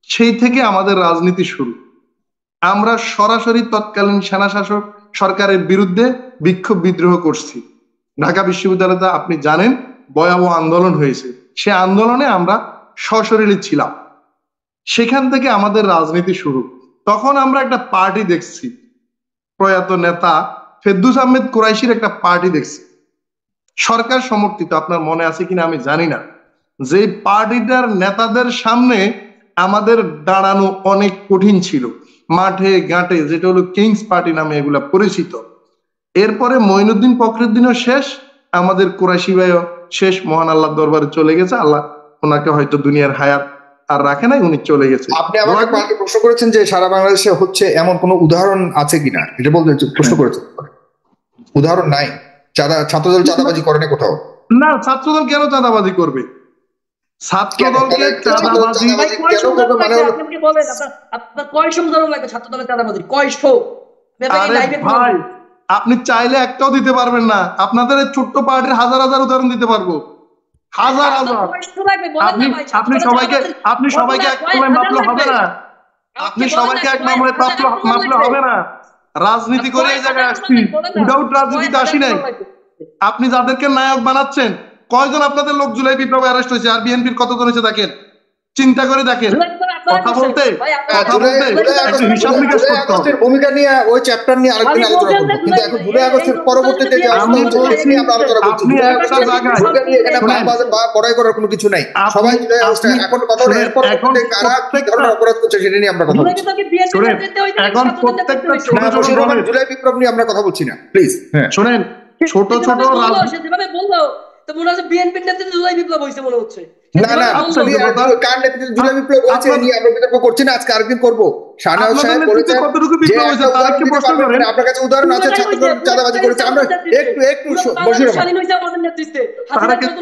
সেই থেকে আমাদের রাজনীতি শুরু। আমরা সরাসরি তৎকালীন সেনা শাসক সরকারের বিরুদ্ধে বিক্ষোভ বিদ্রোহ করছি। ঢাকা বিশ্ববিদ্যালয়তে আপনি জানেন ভয়াবহ আন্দোলন হয়েছে, সে আন্দোলনে আমরা সশরীরে ছিলাম। সেখান থেকে আমাদের রাজনীতি শুরু। তখন আমরা একটা পার্টি দেখছি, প্রয়াত নেতা ফেরদৌস আহমেদ কুরাইশির একটা পার্টি দেখছি, সরকার সমর্থিত, আপনার মনে আছে কিনা আমি জানি না। যে পার্টিটার নেতাদের সামনে আমাদের দাঁড়ানো অনেক কঠিন ছিল, মাঠে ঘাটে, যেটা হলো কিংস পার্টি নামে এগুলা পরিচিত। এরপরে মঈনুদ্দিন ফখরুদ্দিনও শেষ, আমাদের কুরাইশি ভাইও শেষ, মহান আল্লাহর দরবারে চলে গেছে। আল্লাহ ওনাকে হয়তো দুনিয়ার হায়াত আর রাখে নাই, উনি চলে গেছে।
আপনি আমাকে পাল্টে প্রশ্ন করেছেন যে সারা বাংলাদেশে হচ্ছে এমন কোন উদাহরণ আছে কিনা, এটা বলতে প্রশ্ন করেছেন। উদাহরণ নাই, ছাত্রদল চাঁদাবাজি করে না কোথাও।
না, ছাত্রদল কেন চাঁদাবাজি করবে? ছাত্রদলকে চাঁদাবাজি
কয়শো উদাহরণ লাগবে ছাত্রদলের চাঁদাবাজি? কয়শো?
আরে ভাই, আপনি চাইলে একটাও দিতে পারবেন না। আপনাদের এই ছোট্ট পার্টির হাজার হাজার উদাহরণ দিতে পারবো, হাজার হাজার। আপনি সবাইকে এক নামে মাপলে হবে না, আপনি সবাইকে এক নামে মাপলে হবে না। রাজনীতি করে এই জায়গায় আসছি, উইদাউট রাজনীতিতে আসি নাই। আপনি যাদেরকে নায়ক বানাচ্ছেন, কয়জন আপনাদের লোক জুলাই বিপ্লবে অ্যারেস্ট হয়েছে আর বিএনপির কতজন হয়েছে দেখেন, চিন্তা করে দেখেন। কথা বলতে একটু হিসাব নিকাশ করতে হবে।
ভূমিকা নিয়ে ওই চ্যাপ্টার নিয়ে আরেকদিন আলোচনা করব, কিন্তু এখন জুলাই আগস্টের পরবর্তীতে যে
আমি বলছি আপনি একটা জায়গায়
বড়াই করার কোনো কিছু নাই। সবাই জুলাই আগস্টে এখন কথা হলো এরপর কারা কি ধরনের অপরাধ করছে সেটা নিয়ে আমরা কথা বলছি।
এখন প্রত্যেকটা
জুলাই বিপ্লব নিয়ে আমরা কথা বলছি না, প্লিজ। হ্যাঁ
শুনেন, ছোট ছোট
যেভাবে বললো তো মনে হচ্ছে বিএনপির নেতৃত্বে জুলাই বিপ্লব হয়েছে মনে হচ্ছে।
না না, কার নেতৃত্বে জুলাই বিপ্লব হয়েছে নিয়ে আমরা বিতর্ক করছি না, আজকে আরেকদিন করবো। শাহনওয়াজ সাহেব বলেছেন
কতটুকু বিপ্লব হয়েছে তার কি প্রশ্ন করেন?
আপনার কাছে উদাহরণ আছে ছাত্রদল চাঁদাবাজি করেছে? আমরা একটু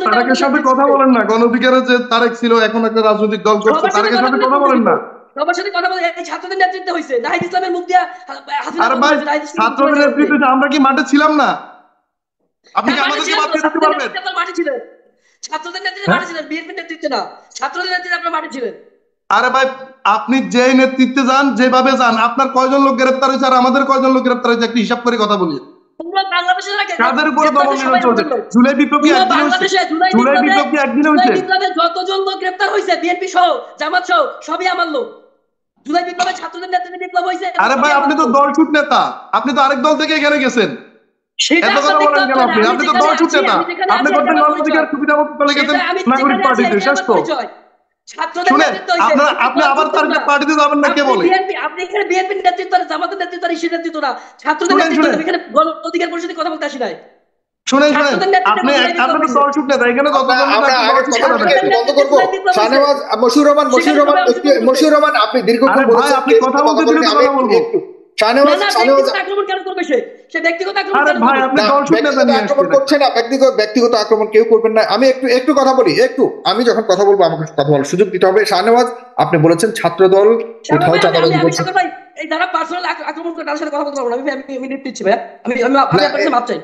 তারেকের সাথে কথা বলেন না। গণঅধিকারের যে তারেক ছিল, এখন একটা রাজনৈতিক দল করছে, তারেকের সাথে কথা বলেন না।
সবার সাথে কথা বলে এই ছাত্রদের নেতৃত্বে হয়েছে, নাহিদ ইসলামের মুখ দিয়া।
আরে ভাই, ছাত্রদের নেতৃত্বে আমরা কি মাঠে ছিলাম না? আপনি কি আমাদেরকে বাদ দিতে পারবেন?
মাঠে ছিলেন, ছাত্রদের নেতৃত্বে মাঠে ছিলেন, বিএনপির নেতৃত্বে না, ছাত্রদের নেতৃত্বে আপনারা মাঠে ছিলেন।
আরে ভাই, আপনি যেই নেতৃত্বে যান, যেভাবে যান, আপনার কয়জন লোক গ্রেফতার হয়েছে আর আমাদের কয়জন লোক গ্রেফতার হয়েছে, একটু হিসাব করে কথা বলি। কাদের উপরে দমন নির্যাতন চলছে? জুলাই বিপ্লব কি একদিন হয়েছে? জুলাই বিপ্লব কি একদিন হয়েছে?
যতজন লোক গ্রেফতার হয়েছে বিএনপি সহ, জামাত সহ, সবই আমার লোক। জুলাই বিপ্লবে ছাত্রদের নেতৃত্বে বিপ্লব হয়েছে।
আরে ভাই, আপনি তো দলছুট নেতা, আপনি তো আরেক দল থেকে এখানে গেছেন। এত কথা বলেন কেন আপনি? আপনি তো দলছুট নেতা, আপনি করতেন গণঅধিকার সুবিধা মতো চলে গেছেন নাগরিক পার্টিতে, শেষ তো। শুনেন, আপনি আবার তার পার্টিতে যাবেন না কে বলে?
আপনি এখানে বিএনপির নেতৃত্ব, জামাতের নেতৃত্ব, ইসির নেতৃত্ব না, ছাত্রদের নেতৃত্ব। এখানে গণঅধিকার পরিষদের কথা বলতে আসি নাই।
শুনেন, আপনি তো দলছুট নেতা, এখানে
বন্ধ করবো। শাহনেওয়াজ, মশিউর রহমান, আপনি দীর্ঘক্ষণ
ভাই, আপনি কথা বলতে দিলে তো কথা বলবো।
ব্যক্তিগত আক্রমণ কেউ করবেন না। আমি একটু কথা বলি, আমি যখন কথা বলবো আমাকে কথা বলার সুযোগ দিতে হবে। শাহনেওয়াজ, আপনি বলেছেন ছাত্রদল কোথাও চাঁদাবাজি করছে।
যারা পার্সোনাল আক্রমণ করে তাদের সাথে কথা বলতে পারবো না। আমি লিফট দিচ্ছি ভাই, আমি আপনার কাছে মাপ চাই।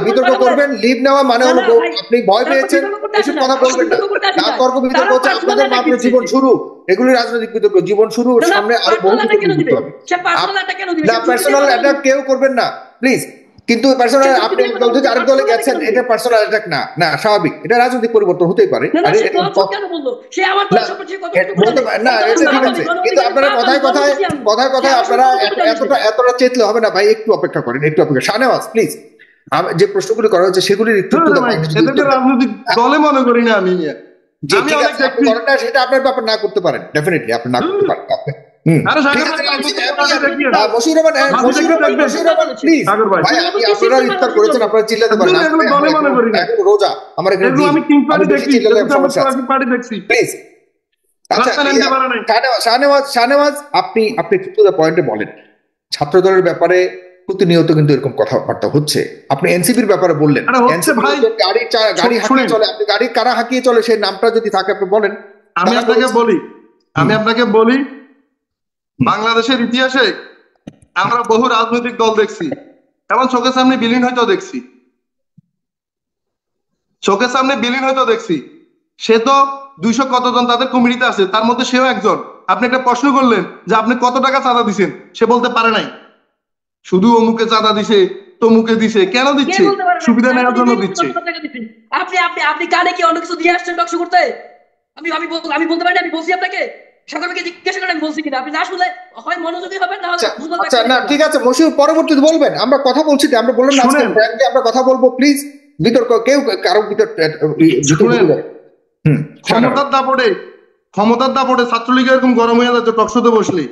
বিতর্ক করবেন, লিভ নেওয়া মানে হলো আপনি ভয় পেয়েছেন, এসব কথা বলবেন না। তর্ক বিতর্ক হচ্ছে আপনাদের মাত্র জীবন শুরু, এগুলি রাজনৈতিক বিতর্ক, জীবন শুরু, সামনে আরো বহু কিছু করতে হবে। না, পার্সোনাল অ্যাটাক কেউ করবেন না প্লিজ। কিন্তু পার্সোনাল, আপনি দল থেকে আরেক দলে গেছেন, এটা পার্সোনাল অ্যাটাক না, না স্বাভাবিক, এটা রাজনৈতিক পরিবর্তন হতেই পারে। না, এটা ঠিক আছে, কিন্তু আপনারা কথায় কথায় আপনারা এতটা চেতলে হবে না ভাই, একটু অপেক্ষা করেন, একটু অপেক্ষা। শাহনেওয়াজ প্লিজ, যে প্রশ্নগুলি করা হচ্ছে সেগুলির একটু
এদেরকে রাজনৈতিক দলে মনে করি না আমি।
সেটা আপনার ব্যাপার না করতে পারেন, ডেফিনেটলি আপনি না করতে পারেন। রোজা আমার শাহনেওয়াজ, আপনি পয়েন্টে বলেন ছাত্রদলের ব্যাপারে প্রতিনিয়ত কিন্তু এরকম কথাবার্তা হচ্ছে। আপনি এনসিপির ব্যাপারে বললেন, গাড়ি হাঁকিয়ে চলে, আপনি গাড়ি কারা হাঁকিয়ে চলে সেই নামটা যদি থাকে আপনি বলেন।
আমি আপনাকে বলি বাংলাদেশের ইতিহাসে আমরা বহু রাজনৈতিক দল দেখছি এবং চোখের সামনে বিলীন হয়তো দেখছি। সে তো 200 কতজন তাদের কমিটিতে আছে, তার মধ্যে সেও একজন। আপনি একটা প্রশ্ন করলেন যে আপনি কত টাকা চাঁদা দিছেন, সে বলতে পারে নাই। শুধু অমুকে চাঁদা দিছে, তমুকে দিছে। কেন দিচ্ছে? সুবিধা নেওয়ার জন্য দিচ্ছে।
আপনি কানে কি অন্য কিছু দিয়ে আসছেন টকশো করতে? আমি বলতে পারি না, আমি বলছি আপনাকে। সকলকে জিজ্ঞাসা করেন আমি বলছি কিনা। আপনি না শুনলে হয় মনোযোগী হবেন, না হলে
না ঠিক আছে মশিউর পরবর্তীতে বলবেন। আমরা কথা বলছি, আমরা বললাম না আমরা কথা বলবো, প্লিজ বিতর্ক কেউ কারো
ক্ষমতার দাপটে ছাত্রলীগ এরকম গরম হয়ে যাচ্ছে টকশোতে বসলে।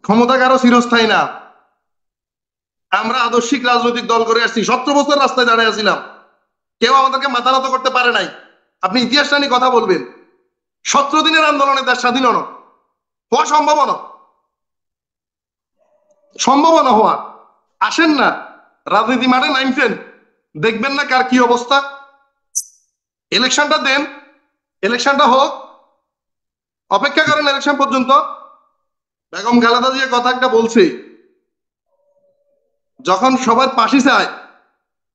ক্ষমতা কারো চিরস্থায়ী না। আমরা আদর্শিক রাজনৈতিক দল করে আসছি, 17 বছর রাস্তায় দাঁড়িয়ে আসছিলাম, কেউ আমাদেরকে মাথা নত করতে পারে নাই। আপনি ইতিহাসটা নিয়ে কথা বলবেন। 17 দিনের আন্দোলনে দেশ স্বাধীন হওয়া সম্ভাবনা হওয়া। আসেন না, রাজনীতি মাঠে নামছেন, দেখবেন না কার কি অবস্থা। ইলেকশনটা দেন, ইলেকশনটা হোক, অপেক্ষা করেন ইলেকশন পর্যন্ত। বেগম খালেদা জিয়া কথা একটা বলছে, যখন সবার ফাঁসি চায়,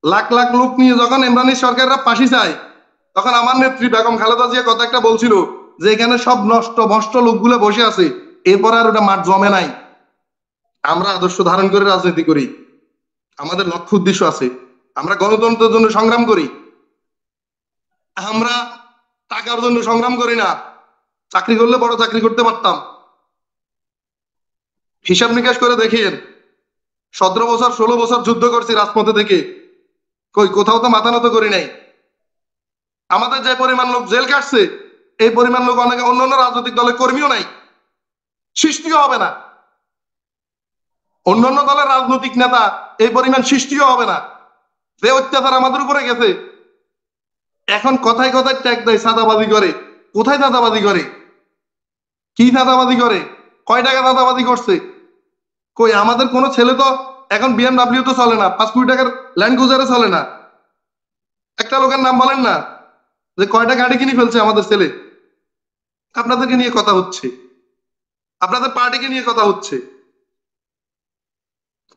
লাখ লাখ লোক নিয়ে যখন ইমরানের সরকাররা ফাঁসি চায়, তখন আমার নেত্রী বেগম খালেদা জিয়া কথা একটা বলছিল যে এখানে সব নষ্ট ভ্রষ্ট লোকগুলো বসে আছে, এরপরে আর ওটা মাঠ জমে নাই। আমরা আদর্শ ধারণ করে রাজনীতি করি, আমাদের লক্ষ্য উদ্দেশ্য আছে, আমরা গণতন্ত্রের জন্য সংগ্রাম করি। আমরা টাকার জন্য সংগ্রাম করি না। চাকরি করলে বড় চাকরি করতে পারতাম। হিসাব নিকাশ করে দেখিয়েন, 17 বছর 16 বছর যুদ্ধ করছি রাজপথে থেকে, কোথাও তো মাথা নত করি নাই। আমাদের যে পরিমাণ লোক জেল কাটছে, এই পরিমাণ লোক অনেক অন্যান্য রাজনৈতিক দলের কর্মীও নাই, সৃষ্টিও হবে না। অন্যান্য দলের রাজনৈতিক নেতা এই পরিমাণ সৃষ্টিও হবে না। যে অত্যাচার আমাদের উপরে গেছে, এখন কথায় কথায় ট্যাগ দেয়, চাঁদাবাজি করে। কোথায় চাঁদাবাজি করে? কি চাঁদাবাজি করে? কয় টাকা চাঁদাবাজি করছে? কই আমাদের কোন ছেলে তো এখন BMW তো চলে না, 5 কোটি টাকার ল্যান্ড ক্রুজারে চলে না। একটা লোকের নাম বলেন না যে কয়টা গাড়ি কিনে ফেলছে আমাদের ছেলে। আপনাদেরকে নিয়ে কথা হচ্ছে, আপনাদের পার্টিকে নিয়ে কথা হচ্ছে।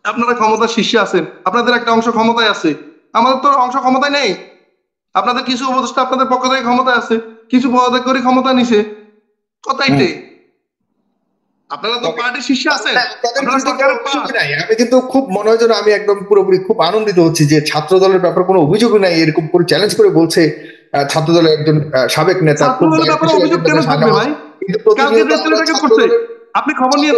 আপনারা ক্ষমতার শীর্ষে আছেন, আপনাদের একটা অংশ ক্ষমতায় আছে, আমাদের তো অংশ ক্ষমতায় নেই। আপনাদের কিছু উপদেষ্টা আপনাদের পক্ষ থেকে ক্ষমতায় আছে, কিছু পদত্যাগ করে ক্ষমতা নিছে। কথাইটাই, আপনারা তো পার্টির শীর্ষে আছেন।
আমি কিন্তু খুব মনে হয় যেন আমি একদম পুরোপুরি খুব আনন্দিত হচ্ছি যে ছাত্র দলের ব্যাপারে কোনো অভিযোগই নাই, এরকম করে চ্যালেঞ্জ করে বলছে ছাত্র দলের একজন সাবেক নেতা।
আপনি খবর নিয়ে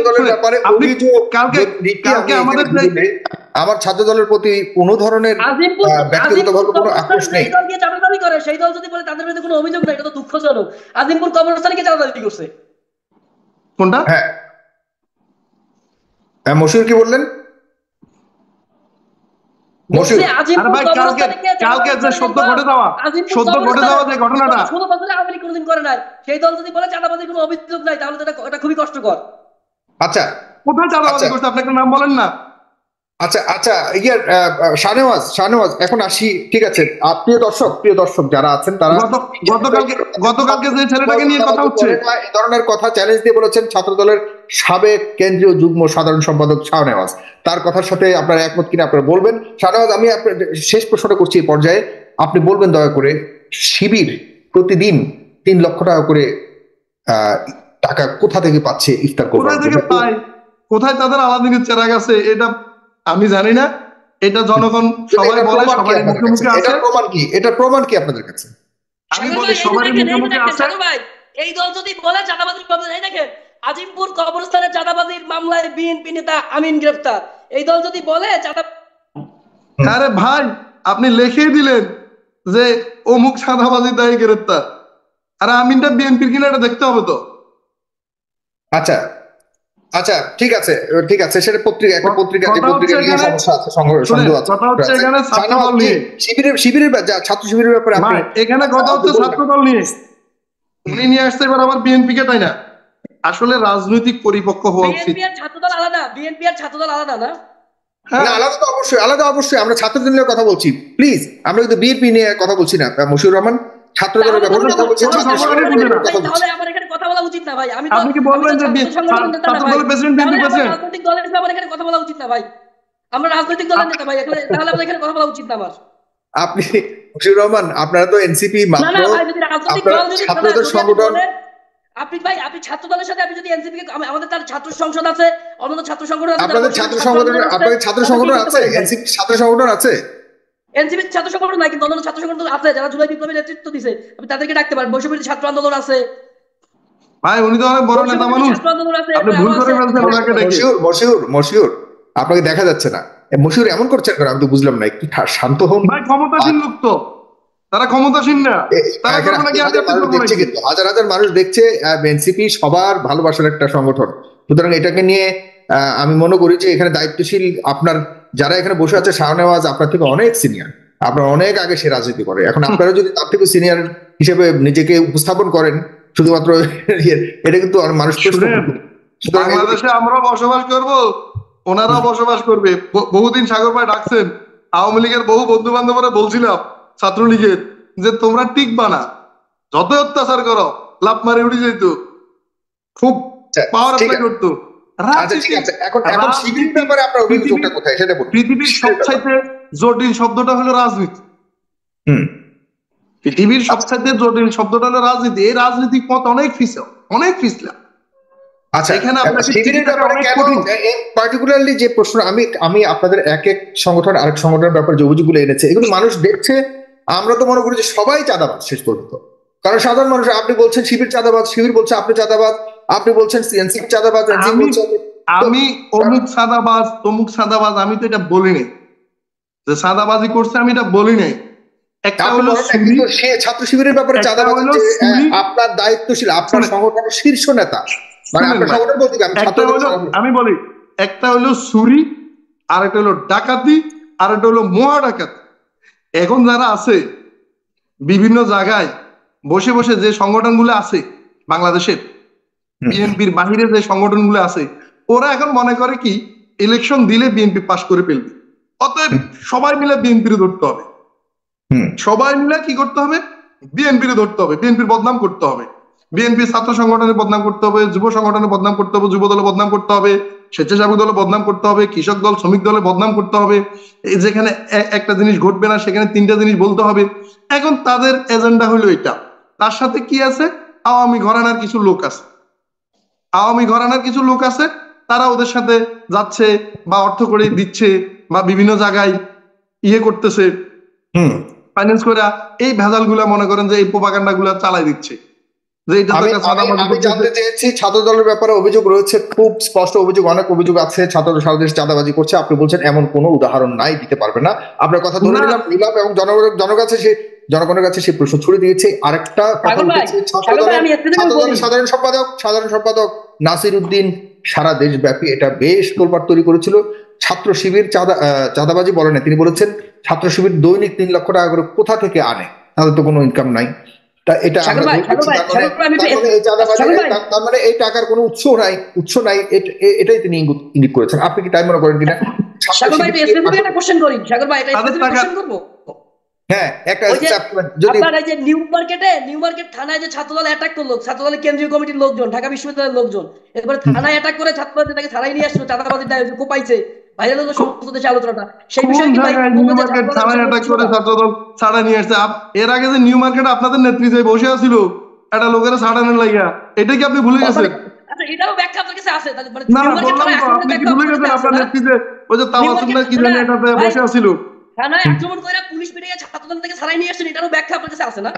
আমার ছাত্র দলের প্রতি কোনো ধরনের ব্যক্তিগতভাবে কোনো আক্রোশ নেই।
সেই দল যদি বলে তাদের বিরুদ্ধে কোনো অভিযোগ নাই, এটা তো দুঃখজনক। আজিমপুর কবরস্থানে কে চাঁদাবাজি করছে?
কোনটা?
হ্যাঁ, মশিউর কি বললেন?
সেই দল যদি বলে চাঁদাবাজির কোনো অভিযোগ নাই, তাহলে এটা খুবই কষ্টকর।
আচ্ছা,
কোথায় চাঁদাবাজি করছে আপনি একটা নাম বলেন না।
আচ্ছা আচ্ছা, শাহনেওয়াজ এখন আসি। ঠিক আছে, প্রিয় দর্শক যারা আছেন তারা
গতকালকে যে ছেলেটাকে নিয়ে কথা হচ্ছে,
এই ধরনের কথা চ্যালেঞ্জ দিয়ে বলেছেন ছাত্রদলের সাবেক কেন্দ্রীয় যুগ্ম সাধারণ সম্পাদক শাহনেওয়াজ। তার কথার সাথে আপনারা একমত কিনা আপনারা বলবেন। শাহনেওয়াজ, আমি আপনার শেষ প্রশ্নটা করছি এই পর্যায়ে, আপনি বলবেন দয়া করে, শিবির প্রতিদিন 3 লক্ষ টাকা করে টাকা কোথা থেকে পাচ্ছে ইফতার করবার জন্য?
কোথায় তাদের আলাদিনের চেরাগ আছে এটা আমি জানি না। এটা জনগণ সবাই বলে, সবাই মুখে মুখে আছে।
এটা প্রমাণ কি আপনাদের কাছে?
আমি বলি সবারই মুখে মুখে আছে।
এই দল যদি বলে চাঁদাবাজির মামলা, এই দেখেন আজিমপুর কবরস্থানে চাঁদাবাজির মামলায় বিএনপি নেতা আমিন গ্রেফতার। এই দল যদি বলে
হুম।
আরে ভাই, আপনি লিখেই দিলেন যে অমুক চাঁদাবাজি দায়ী গ্রেপ্তার। আরে আমিনটা বিএনপির কিনা এটা দেখতে হবে তো।
আচ্ছা আচ্ছা, ঠিক আছে, ঠিক আছে, সেটা পত্রিকা, একটা পত্রিকা, যে
কথা হচ্ছে
পত্রিকা নিয়ে
এখানে,
সমস্যা আছে,
শুনেন,
সন্দেহ আছে,
কথা হচ্ছে
আছে।
এখানে ছাত্র
শাহনওয়াজ
দল
জি,
নিয়ে।
শিবিরের ছাত্র শিবিরের ব্যাপারে আপনি
ভাই এখানে কথা হচ্ছে ছাত্র দল নিয়ে। উনি নিয়ে আসছে এবার আবার বিএনপি কে, তাই না? আসলে রাজনৈতিক পরিপক্ক হওয়া উচিত।
বিএনপি আর ছাত্রদল আলাদা, বিএনপি আর ছাত্রদল আলাদা না?
না,
হ্যাঁ
আলাদা তো অবশ্যই, আলাদা অবশ্যই। আমরা ছাত্রদের নিয়ে কথা বলছি, প্লিজ। আমরা কিন্তু বিএনপি নিয়ে কথা বলছি না, মশিউর রহমান। ছাত্র দলের
তাহলে তো
ব্যাপারে
ভাই
কথা বলছি,
ওটা
ছাত্র
তাহলে
সকলেরই
শিবিরের
আমার
বুঝে
এখানে
না।
ব্যাপারে
ভাই,
কথা বলছি।
তাহলে আমার এখানে কথা বলা উচিত না ভাই।
আপনি কি
আমি
বলবেন
তো
যে
ছাত্র সংগঠনের নেতা না
ছাত্র
ভাই।
দলের প্রেসিডেন্ট
তাহলে
বিএনপি
আমার
প্রেসিডেন্ট?
রাজনৈতিক দলের হিসেবে আমার এখানে কথা বলা উচিত না ভাই। আমরা রাজনৈতিক দলের নেতা ভাই, তাহলে আমাদের এখানে কথা বলা উচিত না আমার।
আপনি, মশিউর রহমান, আপনারা তো এনসিপি
না
মাত্র,
না ভাই, যদি রাজনৈতিক
আপনার
দল যদি না,
ছাত্রদের
যদি আপনি
সংগঠন,
বলেন, আপনি ভাই আপনি ছাত্র দলের সাথে আপনি যদি এনসিপি কে, আমাদের তার ছাত্র সংসদ আছে, অন্যান্য ছাত্র সংগঠন আছে, যারা
আপনাদের
বসে
ছাত্র
বসে ছাত্র
সংগঠন,
আন্দোলন আছে,
আপনাদের ছাত্র
তাদেরকে
সংগঠন
করতে
আছে,
পারেন ভাই।
এনসিপি ছাত্র সংগঠন আছে।
এনসিপি ছাত্র সংগঠন নাই, কিন্তু অন্যান্য ছাত্র সংগঠন আছে যারা জুলাই বিপ্লবের নেতৃত্ব দিছে, আপনি তাদেরকে ডাকতে পারেন। বৈষম্যবিরোধী ছাত্র আন্দোলন আছে,
ভাই উনি তো অনেক বড় নেতা
বৈষম্যবিরোধী
মানুষ,
ছাত্র আন্দোলন আছে,
আপনি
এরপরে
ভুল
আরো
করে
আছে।
ফেলছেন ওনাকে ডেকে।
মশিউর, আপনাকে দেখা যাচ্ছে না। মশিউর এমন করছেন কেন, আমি তো বুঝলাম না। একটু শান্ত হন।
ভাই ক্ষমতাসীন
আর
লোক তো, তারা ক্ষমতাসীন না, তারা
এখানে
করবে নাকি
হাজার
আমি
হাজার
আপনি
মানুষ
করবো
দেখছে,
নাকি?
কিন্তু হাজার হাজার মানুষ দেখছে। এনসিপি সবার ভালোবাসার একটা সংগঠন। সুতরাং এটাকে নিয়ে আমি মনে করি যে এখানে দায়িত্বশীল আপনার যারা এখানে বসে আছে, শাহনেওয়াজ আপনার থেকে অনেক সিনিয়র, আপনার অনেক আগে সে রাজনীতি করে। এখন আপনারা যদি তার থেকে সিনিয়র হিসেবে নিজেকে উপস্থাপন করেন শুধুমাত্র এটা কিন্তু অনেক মানুষ প্রশ্ন
শুনেন,
করবে। সুতরাং
বাংলাদেশে আমরাও বসবাস করব, ওনারাও বসবাস করবে। বহুদিন সাগর ভাই ডাকছেন, আওয়ামী লীগের বহু বন্ধু বান্ধবরা বলছিলাম ছাত্রলীগের যে তোমরা টিকবা না, যত অত্যাচার করো লাভ মারি উঠে যেত, খুব
আচ্ছা,
পাওয়ার
ঠিক
অ্যাপ্লাই
আছে,
করতো।
আচ্ছা, ঠিক
রাজনীতি,
আছে। এখন এখন শিবিরের
রাজনীতি
ব্যাপারে আপনার অভিযোগটা
পৃথিবীর
কোথায় সেটা বলুন।
পৃথিবীর
শিবিরের ব্যাপারে।
সবচাইতে জটিল শব্দটা হলো রাজনীতি।
হুম।
পৃথিবীর সবচাইতে জটিল শব্দটা হলো রাজনীতি। এই রাজনৈতিক পথ অনেক ফিসলা, অনেক ফিসলা।
আচ্ছা,
এখানে আপনাকে
শিবিরের
টিকিটাটা
ব্যাপারে
অনেক
কেন
কঠিন।
পার্টিকুলারলি যে প্রশ্ন, আমি আমি আপনাদের এক এক সংগঠন আরেক সংগঠনের ব্যাপারে যে অভিযোগগুলো এনেছে, এগুলো মানুষ দেখছে। আমরা তো মনে করি যে সবাই চাঁদাবাজ শেষ পর্যন্ত। কারণ সাধারণ মানুষ, আপনি বলছেন শিবির চাঁদাবাজ, শিবির বলছে আপনি চাঁদাবাজ, আপনি বলছেন এনসিপি চাঁদাবাজ, এনসিপি
আমি
বলছে তো।
আমি অমুক সাদাবাজ তমুক সাদাবাজ আমি তো এটা বলি নাই, যে সাদাবাজি করছে আমি এটা বলি নাই। একটা
আপনি
হলো
বলেন না,
সুরি,
কিন্তু সে ছাত্র শিবিরের ব্যাপারে
একটা
চাঁদাবাজের
হলো
যে
সুরি।
আপনার দায়িত্বশীল, আপনার
শুনেন,
সংগঠনের শীর্ষ নেতা, মানে
শুনেন
আপনার
ভাই,
সংগঠন বলতে কি, আমি
একটা
ছাত্রদের
হলো,
সংগঠন।
আমি বলি, একটা হলো চুরি, আর একটা হলো ডাকাতি, আর একটা হলো মহা ডাকাতি। এখন যারা আছে বিভিন্ন জায়গায় বসে বসে যে সংগঠনগুলো আছে বাংলাদেশের, বিএনপির বাহিরে যে সংগঠনগুলো আছে, ওরা এখন মনে করে কি ইলেকশন দিলে বিএনপি পাশ করে ফেলবে, অতএব সবাই মিলে বিএনপির ধরতে হবে। সবাই মিলে কি করতে হবে? বিএনপির ধরতে হবে, বিএনপির বদনাম করতে হবে। বিএনপি ছাত্র সংগঠনের বদনাম করতে হবে, যুব সংগঠনের বদনাম করতে হবে, যুব দলে বদনাম করতে হবে, স্বেচ্ছাসেবক দলে বদনাম করতে হবে, কৃষক দল শ্রমিক দলে বদনাম করতে হবে। যেখানে একটা জিনিস ঘটবে না সেখানে তিনটা জিনিস বলতে হবে। এখন তাদের এজেন্ডা হলো এটা। তার সাথে কি আছে? আওয়ামী ঘরানার কিছু লোক আছে, আওয়ামী ঘরানার কিছু লোক আছে, তারা ওদের সাথে যাচ্ছে বা অর্থ করে দিচ্ছে বা বিভিন্ন জায়গায় ইয়ে করতেছে, ফাইন্যান্স করে এই ভেজাল গুলা, মনে করেন যে এই প্রোপাগান্ডা গুলা চালাই দিচ্ছে, যে এটা
আমি জানতে চেয়েছি ছাত্র দলের ব্যাপারে অভিযোগ রয়েছে, খুব স্পষ্ট অভিযোগ, অনেক অভিযোগ আছে ছাত্রদের সারা দেশ চাঁদাবাজি করছে। আপনি বলছেন এমন কোনো উদাহরণ নাই, দিতে পারবে না। আপনার কথা ধরে নিলাম এবং জনগণের কাছে সেই প্রশ্ন ছুড়ে দিয়েছে। আরেকটা কথা উঠেছে, সাধারণ সম্পাদক নাসির উদ্দিন সারা দেশব্যাপী এটা বেশ তোলপাড় তৈরি করেছিল। ছাত্র শিবির চাঁদাবাজি বলে না, তিনি বলেছেন ছাত্র শিবির দৈনিক 3 লক্ষ টাকা করে কোথা থেকে আনে, তাদের তো কোনো ইনকাম নাই। এটা আমরা তার মানে এই টাকার কোনো উৎস নাই, এটাই তিনি ইঙ্গিত করেছেন। আপনি কি তাই মনে করেন কিনা? হ্যাঁ, একটা
নিউ মার্কেট থানায় যে ছাত্রদল অ্যাটাক করলো, ছাত্রদলের কেন্দ্রীয় কমিটির লোকজন, ঢাকা বিশ্ববিদ্যালয়ের লোকজন, এরপরে থানায় অ্যাটাক করে ছাত্রদের তাকে থানায় নিয়ে আসলো, চাঁদাবাজির দায়ে কোপাইছে, ভাইরাল হলো সমস্ত দেশে আলোচনাটা। সেই বিষয়ে
নিউ মার্কেট থানায় অ্যাটাক করে ছাত্রদল ছাড়া নিয়ে আসছে। এর আগে যে নিউ মার্কেট আপনাদের নেতৃত্বে বসে আছিল একটা লোকেরা ছাড়ানোর লাগিয়া, এটা কি আপনি ভুলে গেছেন?
এটাও ব্যাখ্যা আপনার কাছে আছে?
না বললাম তো, আপনি কি ভুলে গেছেন আপনার নেতৃত্বে ওই যে তাওয়াসুম না কি জানি এটাতে বসে আছিল,
থানায় আক্রমণ করে পুলিশ পিটিয়ে ছাত্রদল থেকে ছাড়াই নিয়ে আসছেন, এটারও ব্যাখ্যা আপনার কাছে আছে না?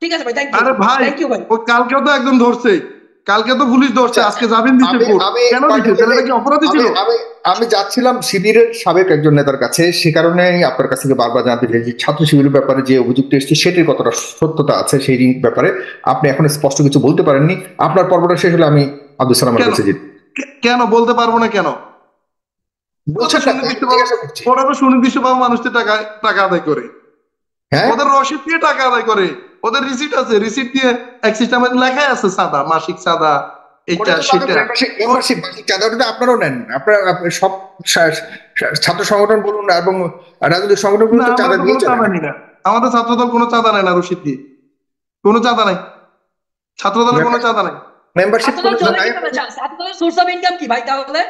ঠিক আছে ভাই, থ্যাংক ইউ।
আরে ভাই,
থ্যাংক ইউ ভাই।
ও কালকেও তো একজন ধরছে, কালকে তো পুলিশ ধরছে, আজকে যাবেন দিতে কোর্ট, কেন দিতে? ছেলেটা কি অপরাধী ছিল?
আমি যাচ্ছিলাম শিবিরের সাবেক একজন নেতার কাছে, সে কারণে আপনার কাছ থেকে বারবার জানতে চাই যে ছাত্র শিবিরের ব্যাপারে যে অভিযুক্ত এসেছে সেটির কতটা সত্যতা আছে সেই ব্যাপারে আপনি এখন স্পষ্ট কিছু বলতে পারেননি। আপনার পর্বটা শেষ হলে আমি আব্দুল সালামের কাছে যেতে।
কেন বলতে পারবো না কেন?
বলছেন না, জিজ্ঞাসা করছি।
ওরা তো সুনির্দিষ্টভাবে মানুষদের টাকা আদায় করে,
হ্যাঁ
ওদের রসিদ দিয়ে টাকা আদায় করে, ওদের রিসিট আছে, রিসিট দিয়ে এক সিস্টেমে লেখাই আছে চাঁদা, মাসিক চাঁদা, এটা সেটা।
মেম্বারশিপ বার্ষিক চাঁদা ওটা তো আপনারাও নেন, আপনারা সব ছাত্র সংগঠন বলুন এবং রাজনৈতিক সংগঠন বলুন
না,
তো
আমরা
চাঁদা
তো
দিয়ে
কোনো চাঁদা নিই না, আমাদের ছাত্রদল কোনো চাঁদা নেয় না, রসিদ দিয়ে কোনো চাঁদা নাই, ছাত্রদলের কোনো চাঁদা নাই।
মেম্বারশিপ
ছাত্রদল চলে কিভাবে? ছাত্রদলের সোর্স অফ ইনকাম কি ভাই? তাহলে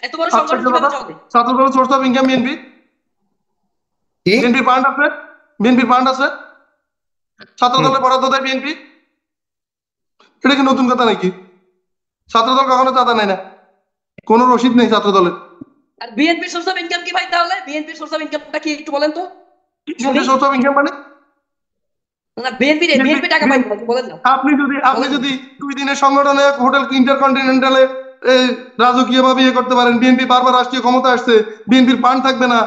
এত বড় সংগঠন কিভাবে চলে?
ছাত্রদলের সোর্স অফ ইনকাম বিএনপি। বিএনপির ফান্ড আছে, বিএনপির ফান্ড আছে, ছাত্রদলের বরাদ্দ দেয় বিএনপি। এটা কি নতুন কথা নাকি? ছাত্রদল কখনো চাঁদা নেয় না, কোনো রসিদ নেই ছাত্রদলের।
আর বিএনপির সোর্স অফ ইনকাম কি ভাই? তাহলে বিএনপির সোর্স অফ ইনকামটা কি একটু বলেন তো?
সোর্স অফ ইনকাম মানে
না, বিএনপি টাকা পাই বলেন না।
আপনি যদি 2 দিনের সংগঠনে হোটেল ইন্টারকন্টিনেন্টালে রাজকীয় ভাবে ইয়ে করতে পারেন, বিএনপি বারবার রাষ্ট্রীয় ক্ষমতা আসছে, বিএনপির ফান্ড থাকবে না,